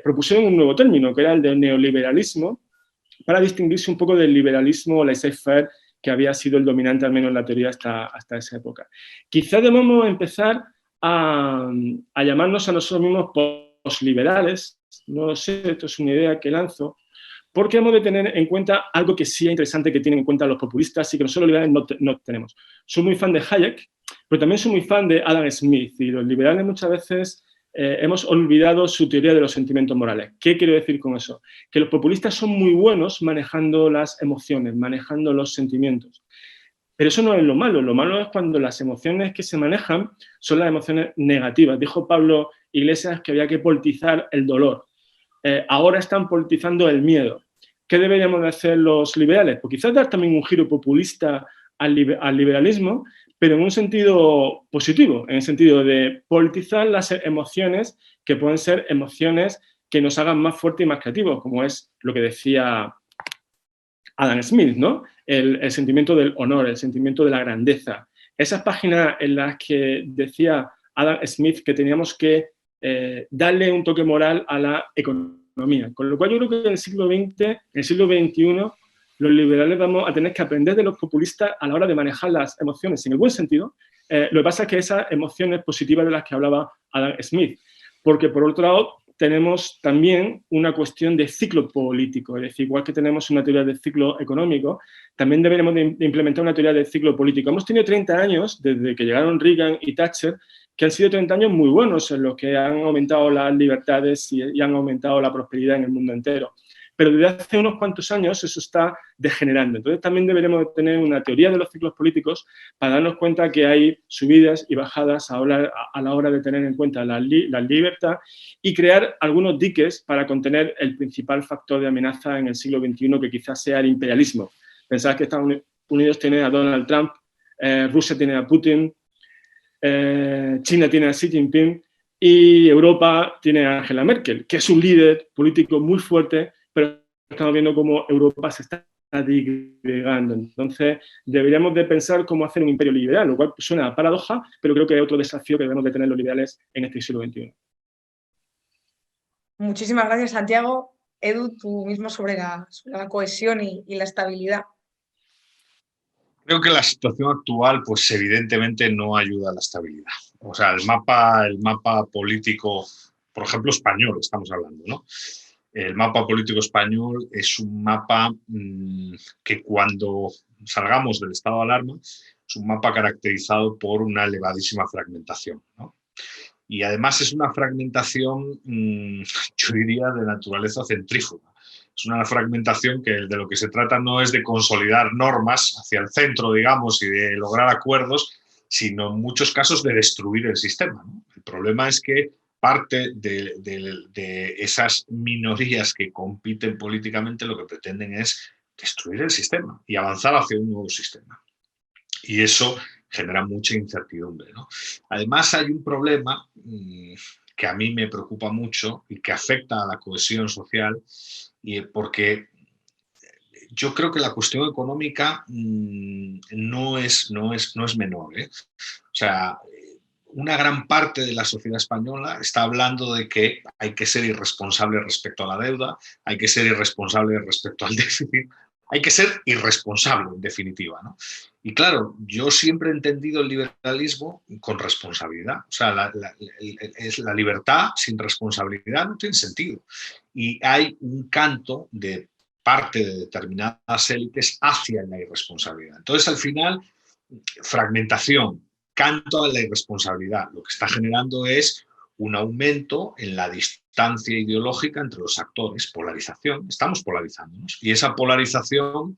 propusieron un nuevo término, que era el de neoliberalismo, para distinguirse un poco del liberalismo laissez-faire que había sido el dominante, al menos en la teoría, hasta esa época. Quizá debemos empezar a llamarnos a nosotros mismos posliberales. No lo sé, esto es una idea que lanzo, porque hemos de tener en cuenta algo que sí es interesante que tienen en cuenta los populistas y que nosotros los liberales no tenemos. Soy muy fan de Hayek, pero también soy muy fan de Adam Smith, y los liberales muchas veces hemos olvidado su teoría de los sentimientos morales. ¿Qué quiero decir con eso? Que los populistas son muy buenos manejando las emociones, manejando los sentimientos. Pero eso no es lo malo es cuando las emociones que se manejan son las emociones negativas. Dijo Pablo Iglesias que había que politizar el dolor. Ahora están politizando el miedo. ¿Qué deberíamos de hacer los liberales? Pues quizás dar también un giro populista al liberalismo, pero en un sentido positivo, en el sentido de politizar las emociones que pueden ser emociones que nos hagan más fuertes y más creativos, como es lo que decía Adam Smith, ¿no? El sentimiento del honor, el sentimiento de la grandeza. Esas páginas en las que decía Adam Smith que teníamos que darle un toque moral a la economía. Con lo cual yo creo que en el siglo XX, en el siglo XXI, los liberales vamos a tener que aprender de los populistas a la hora de manejar las emociones en el buen sentido. Lo que pasa es que esas emociones positivas de las que hablaba Adam Smith, porque por otro lado tenemos también una cuestión de ciclo político, es decir, igual que tenemos una teoría de ciclo económico, también deberemos de implementar una teoría de ciclo político. Hemos tenido 30 años, desde que llegaron Reagan y Thatcher, que han sido 30 años muy buenos en los que han aumentado las libertades y han aumentado la prosperidad en el mundo entero. Pero desde hace unos cuantos años eso está degenerando. Entonces también deberemos tener una teoría de los ciclos políticos para darnos cuenta que hay subidas y bajadas a la hora de tener en cuenta la libertad y crear algunos diques para contener el principal factor de amenaza en el siglo XXI, que quizás sea el imperialismo. Pensad que Estados Unidos tiene a Donald Trump, Rusia tiene a Putin, China tiene a Xi Jinping y Europa tiene a Angela Merkel, que es un líder político muy fuerte, pero estamos viendo cómo Europa se está digregando. Entonces, deberíamos de pensar cómo hacer un imperio liberal, lo cual suena a paradoja, pero creo que es otro desafío que debemos de tener los liberales en este siglo XXI. Muchísimas gracias, Santiago. Edu, tú mismo sobre la cohesión y la estabilidad. Creo que la situación actual, pues evidentemente no ayuda a la estabilidad. O sea, el mapa político, por ejemplo, español, estamos hablando, ¿no? El mapa político español es un mapa que cuando salgamos del estado de alarma es un mapa caracterizado por una elevadísima fragmentación, ¿no? Y además es una fragmentación, yo diría, de naturaleza centrífuga. Es una fragmentación que de lo que se trata no es de consolidar normas hacia el centro, digamos, y de lograr acuerdos, sino en muchos casos de destruir el sistema, ¿no? El problema es que parte de esas minorías que compiten políticamente lo que pretenden es destruir el sistema y avanzar hacia un nuevo sistema. Y eso genera mucha incertidumbre, ¿no? Además, hay un problema que a mí me preocupa mucho y que afecta a la cohesión social, porque yo creo que la cuestión económica no es menor, ¿eh? O sea, una gran parte de la sociedad española está hablando de que hay que ser irresponsable respecto a la deuda, hay que ser irresponsable respecto al déficit, hay que ser irresponsable, en definitiva, ¿no? Y claro, yo siempre he entendido el liberalismo con responsabilidad. O sea, la libertad sin responsabilidad no tiene sentido. Y hay un canto de parte de determinadas élites hacia la irresponsabilidad. Entonces, al final, fragmentación, canto a la irresponsabilidad, lo que está generando es un aumento en la distancia ideológica entre los actores, polarización, estamos polarizándonos, y esa polarización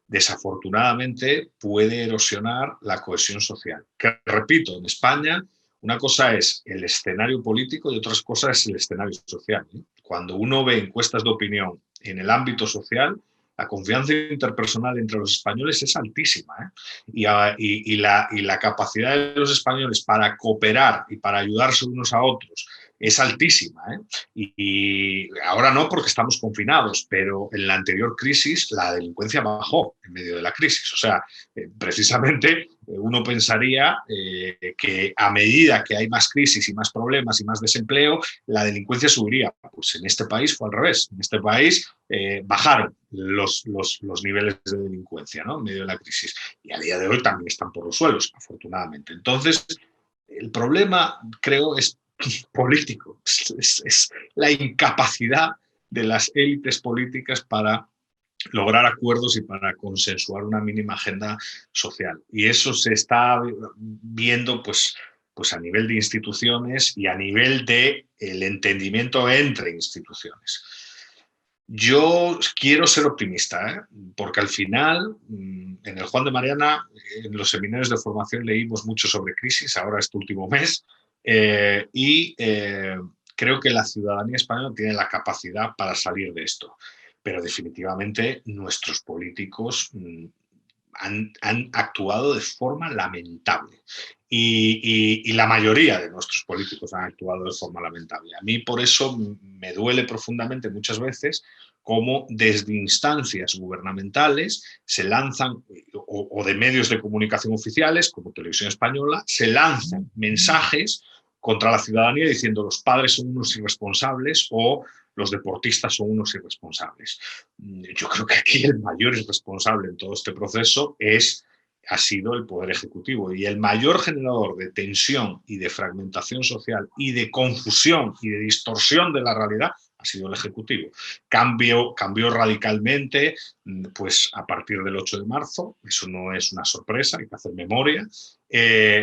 desafortunadamente puede erosionar la cohesión social. Que, repito, en España Una cosa es el escenario político y otra cosa es el escenario social, ¿eh? Cuando uno ve encuestas de opinión en el ámbito social, la confianza interpersonal entre los españoles es altísima, ¿eh? Y la capacidad de los españoles para cooperar y para ayudarse unos a otros es altísima, ¿eh? Y ahora no porque estamos confinados, pero en la anterior crisis la delincuencia bajó en medio de la crisis. O sea, precisamente uno pensaría que a medida que hay más crisis y más problemas y más desempleo, la delincuencia subiría. Pues en este país fue al revés. En este país bajaron los niveles de delincuencia, ¿no? En medio de la crisis. Y a día de hoy también están por los suelos, afortunadamente. Entonces, el problema, creo, es político. Es la incapacidad de las élites políticas para lograr acuerdos y para consensuar una mínima agenda social. Y eso se está viendo pues a nivel de instituciones y a nivel del entendimiento entre instituciones. Yo quiero ser optimista, ¿eh? Porque al final, en el Juan de Mariana, en los seminarios de formación leímos mucho sobre crisis, ahora este último mes, creo que la ciudadanía española tiene la capacidad para salir de esto. Pero definitivamente nuestros políticos han actuado de forma lamentable. Y la mayoría de nuestros políticos han actuado de forma lamentable. A mí por eso me duele profundamente muchas veces cómo desde instancias gubernamentales se lanzan, o de medios de comunicación oficiales, como Televisión Española, se lanzan mensajes contra la ciudadanía diciendo los padres son unos irresponsables o los deportistas son unos irresponsables. Yo creo que aquí el mayor irresponsable en todo este proceso ha sido el Poder Ejecutivo, y el mayor generador de tensión y de fragmentación social y de confusión y de distorsión de la realidad ha sido el Ejecutivo. Cambió radicalmente pues, a partir del 8 de marzo, eso no es una sorpresa, hay que hacer memoria.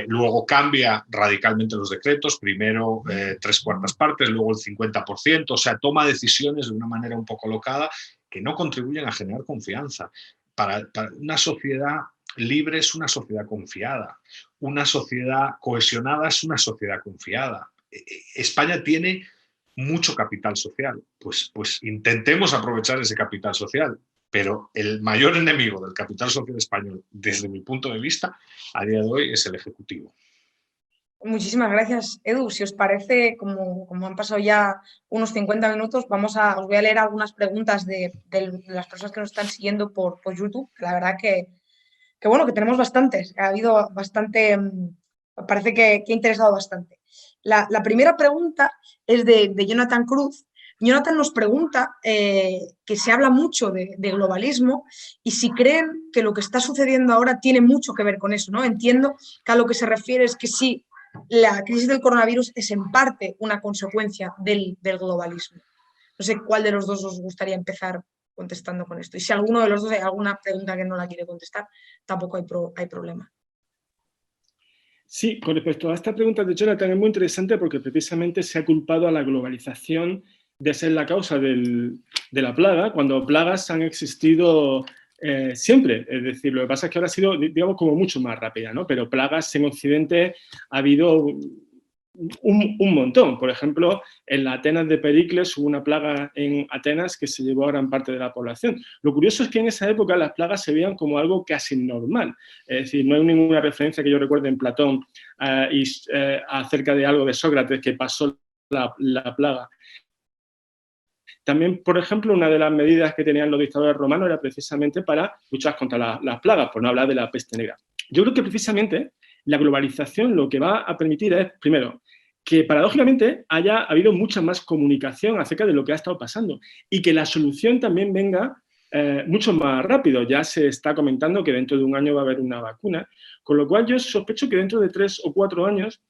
Luego cambia radicalmente los decretos, primero 3/4 partes, luego el 50%, o sea, toma decisiones de una manera un poco locada que no contribuyen a generar confianza. Para una sociedad libre es una sociedad confiada, una sociedad cohesionada es una sociedad confiada. España tiene mucho capital social, pues intentemos aprovechar ese capital social, pero el mayor enemigo del capital social español, desde mi punto de vista, a día de hoy es el Ejecutivo. Muchísimas gracias, Edu. Si os parece, como han pasado ya unos 50 minutos, os voy a leer algunas preguntas de las personas que nos están siguiendo por YouTube. La verdad que bueno, que tenemos bastantes. Ha habido bastante, parece que ha interesado bastante. La primera pregunta es de Jonathan Cruz. Jonathan nos pregunta que se habla mucho de globalismo y si creen que lo que está sucediendo ahora tiene mucho que ver con eso, ¿no? Entiendo que a lo que se refiere es que sí, la crisis del coronavirus es en parte una consecuencia del globalismo. No sé cuál de los dos os gustaría empezar contestando con esto. Y si alguno de los dos hay alguna pregunta que no la quiere contestar, tampoco hay problema. Sí, con respecto a esta pregunta de Jonathan es muy interesante porque precisamente se ha culpado a la globalización de ser la causa de la plaga, cuando plagas han existido siempre. Es decir, lo que pasa es que ahora ha sido, digamos, como mucho más rápida, ¿no? Pero plagas en Occidente ha habido un montón. Por ejemplo, en la Atenas de Pericles hubo una plaga en Atenas que se llevó a gran parte de la población. Lo curioso es que en esa época las plagas se veían como algo casi normal. Es decir, no hay ninguna referencia que yo recuerde en Platón acerca de algo de Sócrates que pasó la plaga. También, por ejemplo, una de las medidas que tenían los dictadores romanos era precisamente para luchar contra las plagas, por no hablar de la peste negra. Yo creo que precisamente la globalización lo que va a permitir es, primero, que paradójicamente haya habido mucha más comunicación acerca de lo que ha estado pasando y que la solución también venga mucho más rápido. Ya se está comentando que dentro de un año va a haber una vacuna, con lo cual yo sospecho que dentro de 3 o 4 años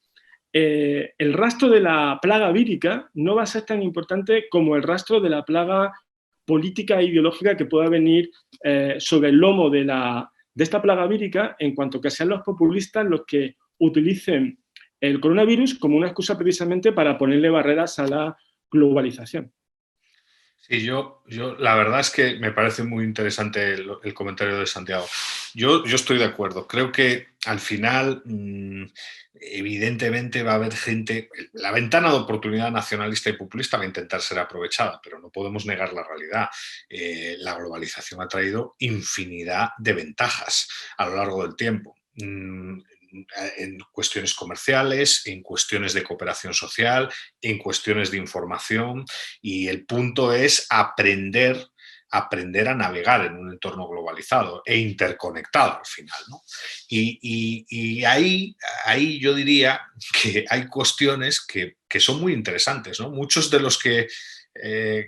el rastro de la plaga vírica no va a ser tan importante como el rastro de la plaga política e ideológica que pueda venir sobre el lomo de esta plaga vírica, en cuanto que sean los populistas los que utilicen el coronavirus como una excusa precisamente para ponerle barreras a la globalización. Sí, la verdad es que me parece muy interesante el comentario de Santiago. Yo estoy de acuerdo. Creo que al final, evidentemente, va a haber gente. La ventana de oportunidad nacionalista y populista va a intentar ser aprovechada, pero no podemos negar la realidad. La globalización ha traído infinidad de ventajas a lo largo del tiempo. En cuestiones comerciales, en cuestiones de cooperación social, en cuestiones de información, y el punto es aprender a navegar en un entorno globalizado e interconectado al final, ¿no? Y ahí yo diría que hay cuestiones que son muy interesantes, ¿no? Muchos de los que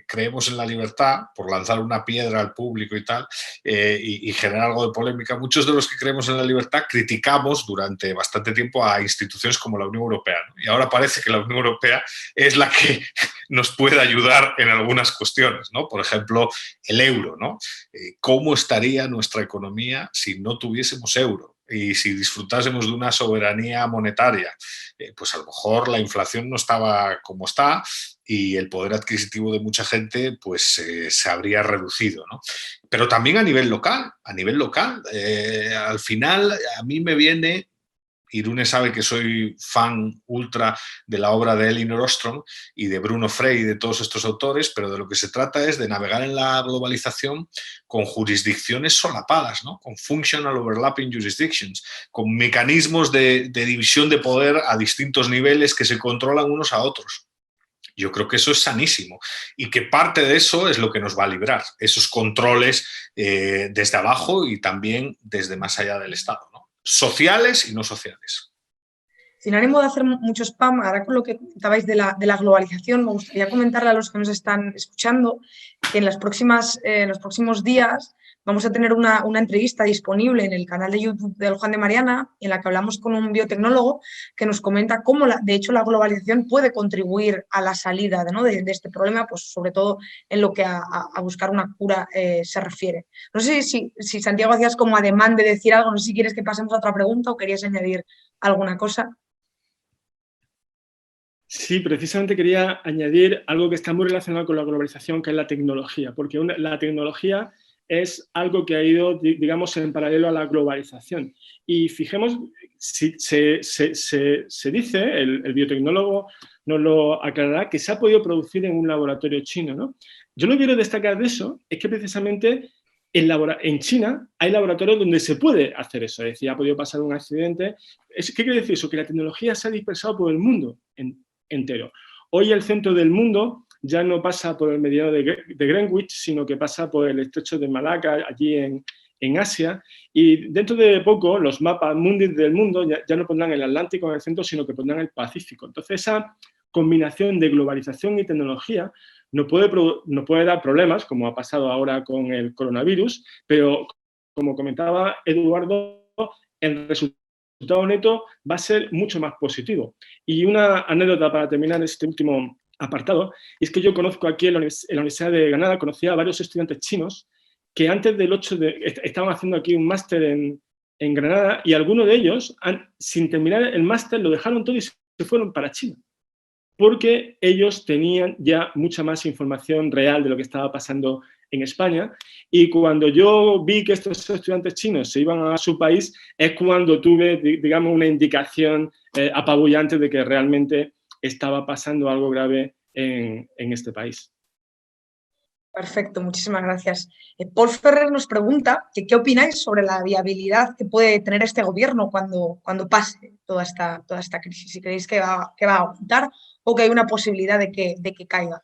creemos en la libertad, por lanzar una piedra al público y tal, y generar algo de polémica, muchos de los que creemos en la libertad criticamos durante bastante tiempo a instituciones como la Unión Europea, ¿no? Y ahora parece que la Unión Europea es la que nos puede ayudar en algunas cuestiones, ¿no? Por ejemplo, el euro, ¿no? ¿Cómo estaría nuestra economía si no tuviésemos euro? Y si disfrutásemos de una soberanía monetaria, pues a lo mejor la inflación no estaba como está y el poder adquisitivo de mucha gente pues se habría reducido, ¿no? Pero también a nivel local, al final a mí me viene. Irune sabe que soy fan ultra de la obra de Elinor Ostrom y de Bruno Frey y de todos estos autores, pero de lo que se trata es de navegar en la globalización con jurisdicciones solapadas, ¿no? Con functional overlapping jurisdictions, con mecanismos de división de poder a distintos niveles que se controlan unos a otros. Yo creo que eso es sanísimo y que parte de eso es lo que nos va a librar, esos controles desde abajo y también desde más allá del Estado, ¿no? Sociales y no sociales. Sin ánimo de hacer mucho spam, ahora con lo que comentabais de la globalización, me gustaría comentarle a los que nos están escuchando que en los próximos días vamos a tener una entrevista disponible en el canal de YouTube del Juan de Mariana, en la que hablamos con un biotecnólogo que nos comenta cómo, de hecho, la globalización puede contribuir a la salida de este problema, pues sobre todo en lo que a buscar una cura se refiere. No sé si Santiago hacías como ademán de decir algo, no sé si quieres que pasemos a otra pregunta o querías añadir alguna cosa. Sí, precisamente quería añadir algo que está muy relacionado con la globalización, que es la tecnología, porque la tecnología es algo que ha ido, digamos, en paralelo a la globalización. Y fijemos, se dice, el biotecnólogo nos lo aclarará, que se ha podido producir en un laboratorio chino, ¿no? Yo lo que quiero destacar de eso es que precisamente en China hay laboratorios donde se puede hacer eso, es decir, ha podido pasar un accidente. ¿Qué quiere decir eso? Que la tecnología se ha dispersado por el mundo entero. Hoy el centro del mundo ya no pasa por el meridiano de Greenwich, sino que pasa por el estrecho de Malaca, allí en Asia, y dentro de poco los mapas mundis del mundo ya no pondrán el Atlántico en el centro, sino que pondrán el Pacífico. Entonces esa combinación de globalización y tecnología nos puede dar problemas, como ha pasado ahora con el coronavirus, pero como comentaba Eduardo, el resultado neto va a ser mucho más positivo. Y una anécdota para terminar este último apartado, es que yo conozco aquí en la Universidad de Granada, conocía a varios estudiantes chinos que antes del 8 estaban haciendo aquí un máster en Granada y algunos de ellos, sin terminar el máster, lo dejaron todo y se fueron para China, porque ellos tenían ya mucha más información real de lo que estaba pasando en España, y cuando yo vi que estos estudiantes chinos se iban a su país es cuando tuve, digamos, una indicación apabullante de que realmente estaba pasando algo grave en este país. Perfecto, muchísimas gracias. Paul Ferrer nos pregunta que qué opináis sobre la viabilidad que puede tener este gobierno cuando pase toda esta crisis. Si creéis que va a aguantar o que hay una posibilidad de que caiga.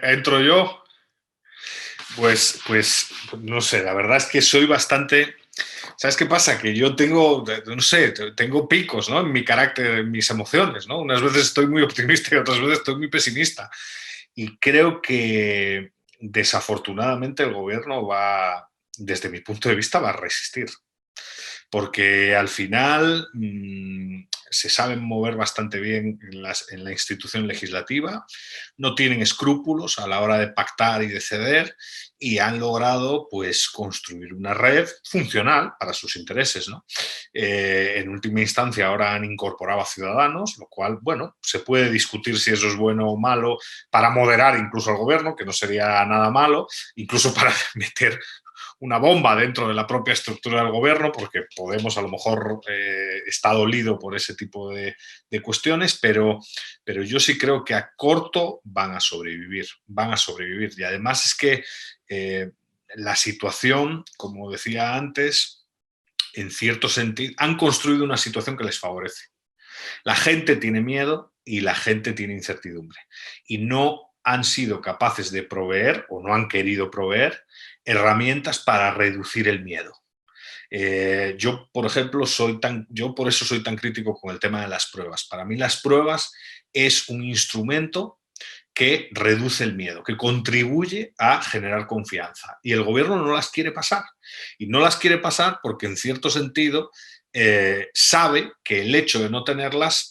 ¿Entro yo? Pues no sé, la verdad es que soy bastante... ¿Sabes qué pasa? Que yo tengo, no sé, tengo picos, ¿no? En mi carácter, en mis emociones, ¿no? Unas veces estoy muy optimista y otras veces estoy muy pesimista. Y creo que desafortunadamente el gobierno desde mi punto de vista, va a resistir. Porque al final se saben mover bastante bien en la institución legislativa, no tienen escrúpulos a la hora de pactar y de ceder, y han logrado pues, construir una red funcional para sus intereses, ¿no? En última instancia ahora han incorporado a Ciudadanos, lo cual, bueno, se puede discutir si eso es bueno o malo para moderar incluso al gobierno, que no sería nada malo, incluso para meter una bomba dentro de la propia estructura del gobierno, porque Podemos a lo mejor está dolido por ese tipo de cuestiones, pero yo sí creo que a corto van a sobrevivir. Y además es que la situación, como decía antes, en cierto sentido, han construido una situación que les favorece. La gente tiene miedo y la gente tiene incertidumbre. Y no han sido capaces de proveer o no han querido proveer herramientas para reducir el miedo. Yo, por ejemplo, yo por eso soy tan crítico con el tema de las pruebas. Para mí las pruebas es un instrumento que reduce el miedo, que contribuye a generar confianza. Y el gobierno no las quiere pasar. Y no las quiere pasar porque, en cierto sentido, sabe que el hecho de no tenerlas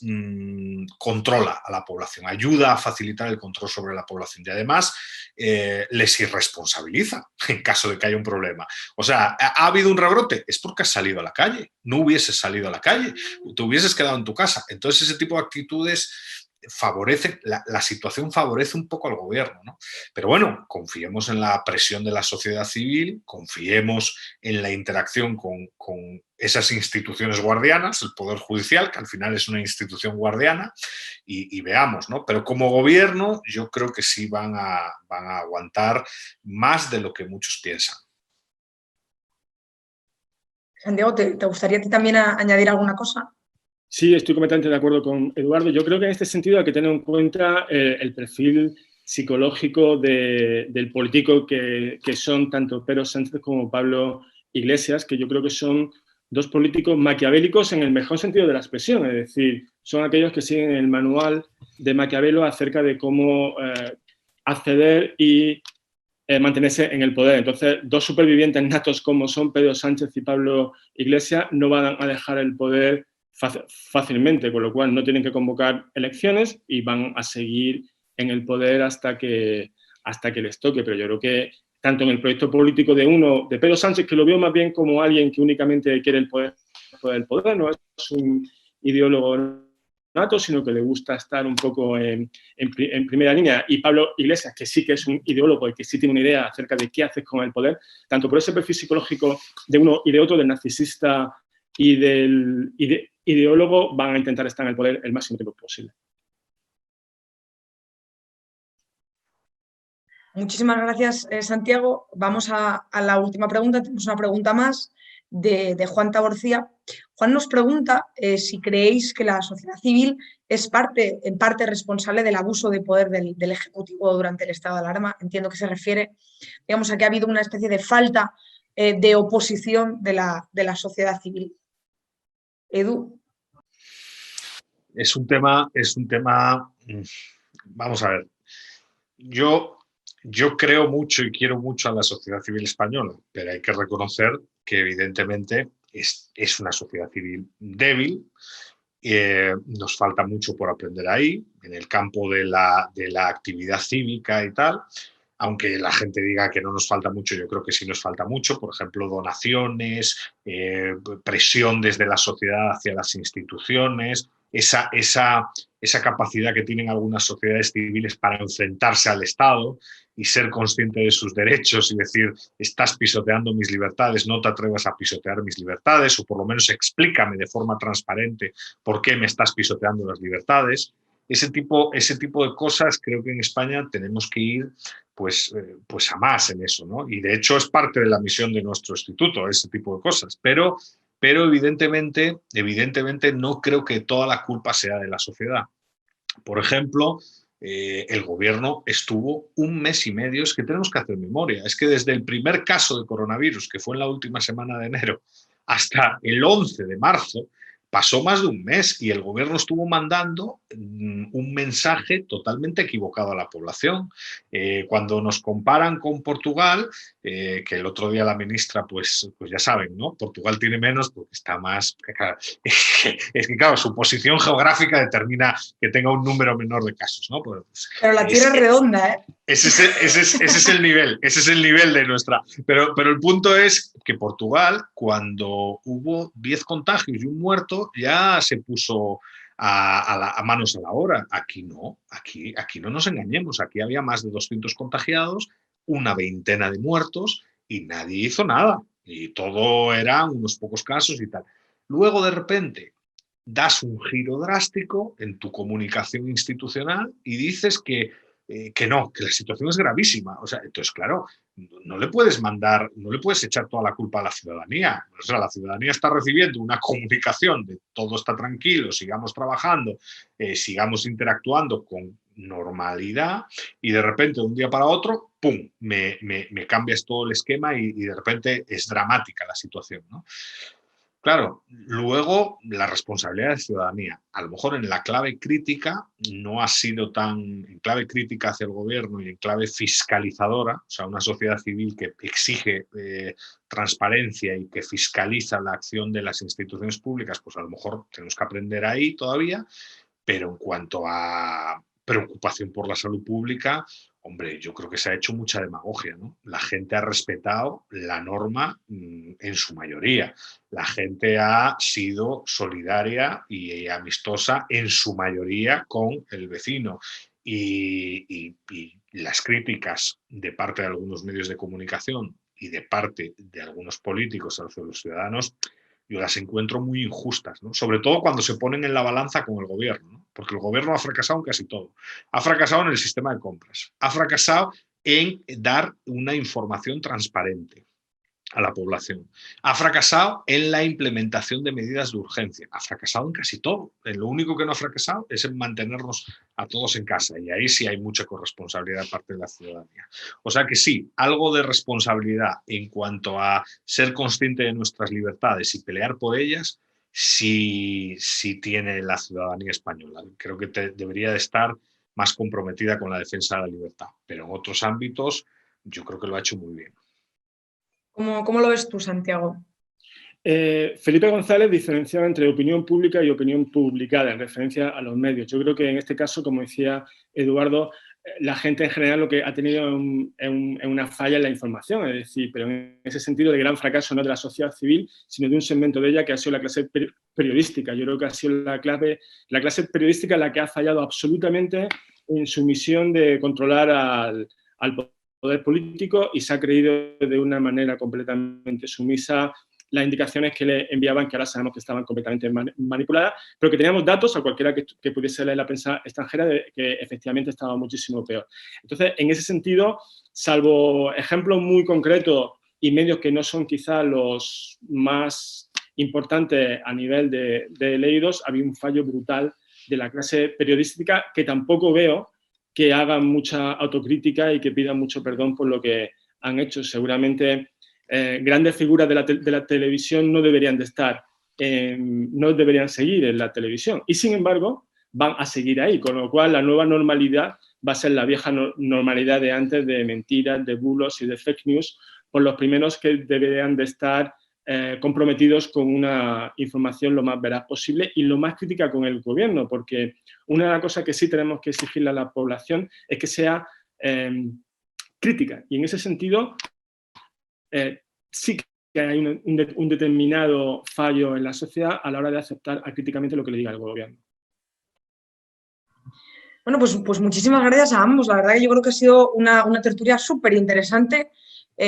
controla a la población, ayuda a facilitar el control sobre la población y además les irresponsabiliza en caso de que haya un problema. O sea, ¿ha habido un rebrote? Es porque has salido a la calle. No hubieses salido a la calle, te hubieses quedado en tu casa. Entonces ese tipo de actitudes favorece, la situación favorece un poco al gobierno, ¿no? Pero bueno, confiemos en la presión de la sociedad civil, confiemos en la interacción con esas instituciones guardianas, el Poder Judicial, que al final es una institución guardiana, y veamos, ¿no? Pero como gobierno yo creo que sí van a aguantar más de lo que muchos piensan. Santiago, ¿te gustaría a ti también añadir alguna cosa? Sí, estoy completamente de acuerdo con Eduardo. Yo creo que en este sentido hay que tener en cuenta el perfil psicológico del político que son tanto Pedro Sánchez como Pablo Iglesias, que yo creo que son dos políticos maquiavélicos en el mejor sentido de la expresión, es decir, son aquellos que siguen el manual de Maquiavelo acerca de cómo acceder y mantenerse en el poder. Entonces, dos supervivientes natos como son Pedro Sánchez y Pablo Iglesias no van a dejar el poder fácilmente, con lo cual no tienen que convocar elecciones y van a seguir en el poder hasta que les toque. Pero yo creo que tanto en el proyecto político de Pedro Sánchez, que lo veo más bien como alguien que únicamente quiere el poder, no es un ideólogo nato, sino que le gusta estar un poco en primera línea, y Pablo Iglesias, que sí que es un ideólogo y que sí tiene una idea acerca de qué haces con el poder, tanto por ese perfil psicológico de uno y de otro, del narcisista y del ideólogo, van a intentar estar en el poder el máximo tiempo posible. Muchísimas gracias, Santiago. Vamos a la última pregunta. Tenemos una pregunta más de Juan Taborcía. Juan nos pregunta si creéis que la sociedad civil es en parte responsable del abuso de poder del Ejecutivo durante el estado de alarma. Entiendo que se refiere, digamos, a que ha habido una especie de falta de oposición de la sociedad civil. Edu. Es un tema, vamos a ver, yo creo mucho y quiero mucho a la sociedad civil española, pero hay que reconocer que evidentemente es una sociedad civil débil. Nos falta mucho por aprender ahí, en el campo de la actividad cívica y tal. Aunque la gente diga que no nos falta mucho, yo creo que sí nos falta mucho. Por ejemplo, donaciones, presión desde la sociedad hacia las instituciones, esa capacidad que tienen algunas sociedades civiles para enfrentarse al Estado y ser consciente de sus derechos y decir, estás pisoteando mis libertades, no te atrevas a pisotear mis libertades, o por lo menos explícame de forma transparente por qué me estás pisoteando las libertades. Ese tipo de cosas creo que en España tenemos que ir pues a más en eso, ¿no? Y de hecho es parte de la misión de nuestro instituto, ese tipo de cosas. Pero evidentemente no creo que toda la culpa sea de la sociedad. Por ejemplo, el gobierno estuvo 1 mes y medio, es que tenemos que hacer memoria, es que desde el primer caso de coronavirus, que fue en la última semana de enero, hasta el 11 de marzo, pasó más de 1 mes y el gobierno estuvo mandando un mensaje totalmente equivocado a la población. Cuando nos comparan con Portugal, que el otro día la ministra, pues ya saben, ¿no? Portugal tiene menos porque está más... Es que, claro, su posición geográfica determina que tenga un número menor de casos, ¿no? Pero la tierra es redonda, ¿eh? Ese es el nivel de nuestra... Pero el punto es que Portugal, cuando hubo 10 contagios y un muerto, ya se puso a manos a la obra. Aquí no, aquí no nos engañemos. Aquí había más de 200 contagiados, una veintena de muertos y nadie hizo nada. Y todo eran unos pocos casos y tal. Luego, de repente, das un giro drástico en tu comunicación institucional y dices que no, que la situación es gravísima. O sea, entonces, claro, no le puedes echar toda la culpa a la ciudadanía. O sea, la ciudadanía está recibiendo una comunicación de todo está tranquilo, sigamos trabajando, sigamos interactuando con normalidad y de repente, de un día para otro, ¡pum!, me cambias todo el esquema y de repente es dramática la situación, ¿no? Claro, luego la responsabilidad de ciudadanía. A lo mejor en la clave crítica no ha sido en clave crítica hacia el gobierno y en clave fiscalizadora, o sea, una sociedad civil que exige transparencia y que fiscaliza la acción de las instituciones públicas, pues a lo mejor tenemos que aprender ahí todavía, pero en cuanto a preocupación por la salud pública, hombre, yo creo que se ha hecho mucha demagogia, ¿no? La gente ha respetado la norma en su mayoría. La gente ha sido solidaria y amistosa en su mayoría con el vecino. Y las críticas de parte de algunos medios de comunicación y de parte de algunos políticos hacia los ciudadanos, yo las encuentro muy injustas, ¿no? Sobre todo cuando se ponen en la balanza con el gobierno, ¿no? Porque el gobierno ha fracasado en casi todo. Ha fracasado en el sistema de compras, ha fracasado en dar una información transparente a la población, ha fracasado en la implementación de medidas de urgencia, ha fracasado en casi todo. Lo único que no ha fracasado es en mantenernos a todos en casa, y ahí sí hay mucha corresponsabilidad de parte de la ciudadanía. O sea que sí, algo de responsabilidad en cuanto a ser consciente de nuestras libertades y pelear por ellas, sí tiene la ciudadanía española. Creo que debería de estar más comprometida con la defensa de la libertad, pero en otros ámbitos yo creo que lo ha hecho muy bien. ¿Cómo lo ves tú, Santiago? Felipe González diferenciaba entre opinión pública y opinión publicada en referencia a los medios. Yo creo que en este caso, como decía Eduardo, la gente en general lo que ha tenido es una falla en la información, es decir, pero en ese sentido el gran fracaso no de la sociedad civil, sino de un segmento de ella que ha sido la clase periodística. Yo creo que ha sido la clase periodística la que ha fallado absolutamente en su misión de controlar al poder político y se ha creído de una manera completamente sumisa las indicaciones que le enviaban, que ahora sabemos que estaban completamente manipuladas, pero que teníamos datos a cualquiera que pudiese leer la prensa extranjera de que efectivamente estaba muchísimo peor. Entonces, en ese sentido, salvo ejemplos muy concretos y medios que no son quizá los más importantes a nivel de leídos, había un fallo brutal de la clase periodística que tampoco veo que hagan mucha autocrítica y que pidan mucho perdón por lo que han hecho. Seguramente grandes figuras de la televisión no deberían de estar, no deberían seguir en la televisión. Y sin embargo, van a seguir ahí, con lo cual la nueva normalidad va a ser la vieja normalidad de antes, de mentiras, de bulos y de fake news, por los primeros que deberían de estar comprometidos con una información lo más veraz posible y lo más crítica con el gobierno, porque una de las cosas que sí tenemos que exigirle a la población es que sea crítica. Y en ese sentido, sí que hay un determinado fallo en la sociedad a la hora de aceptar críticamente lo que le diga el gobierno. Bueno, pues muchísimas gracias a ambos. La verdad que yo creo que ha sido una tertulia súper interesante,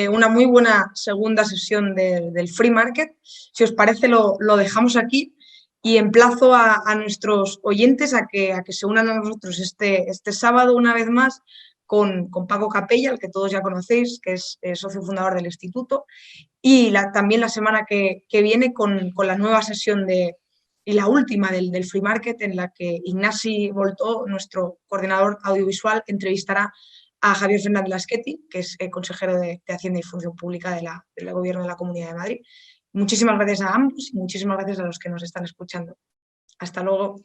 una muy buena segunda sesión del Free Market. Si os parece, lo dejamos aquí y emplazo a nuestros oyentes a que se unan a nosotros este sábado una vez más con Paco Capella, al que todos ya conocéis, que es socio fundador del Instituto, y también la semana que viene con la nueva sesión y la última del Free Market, en la que Ignasi Voltó, nuestro coordinador audiovisual, entrevistará a Javier Fernández Laschetti, que es consejero de Hacienda y Función Pública del Gobierno de la Comunidad de Madrid. Muchísimas gracias a ambos y muchísimas gracias a los que nos están escuchando. Hasta luego.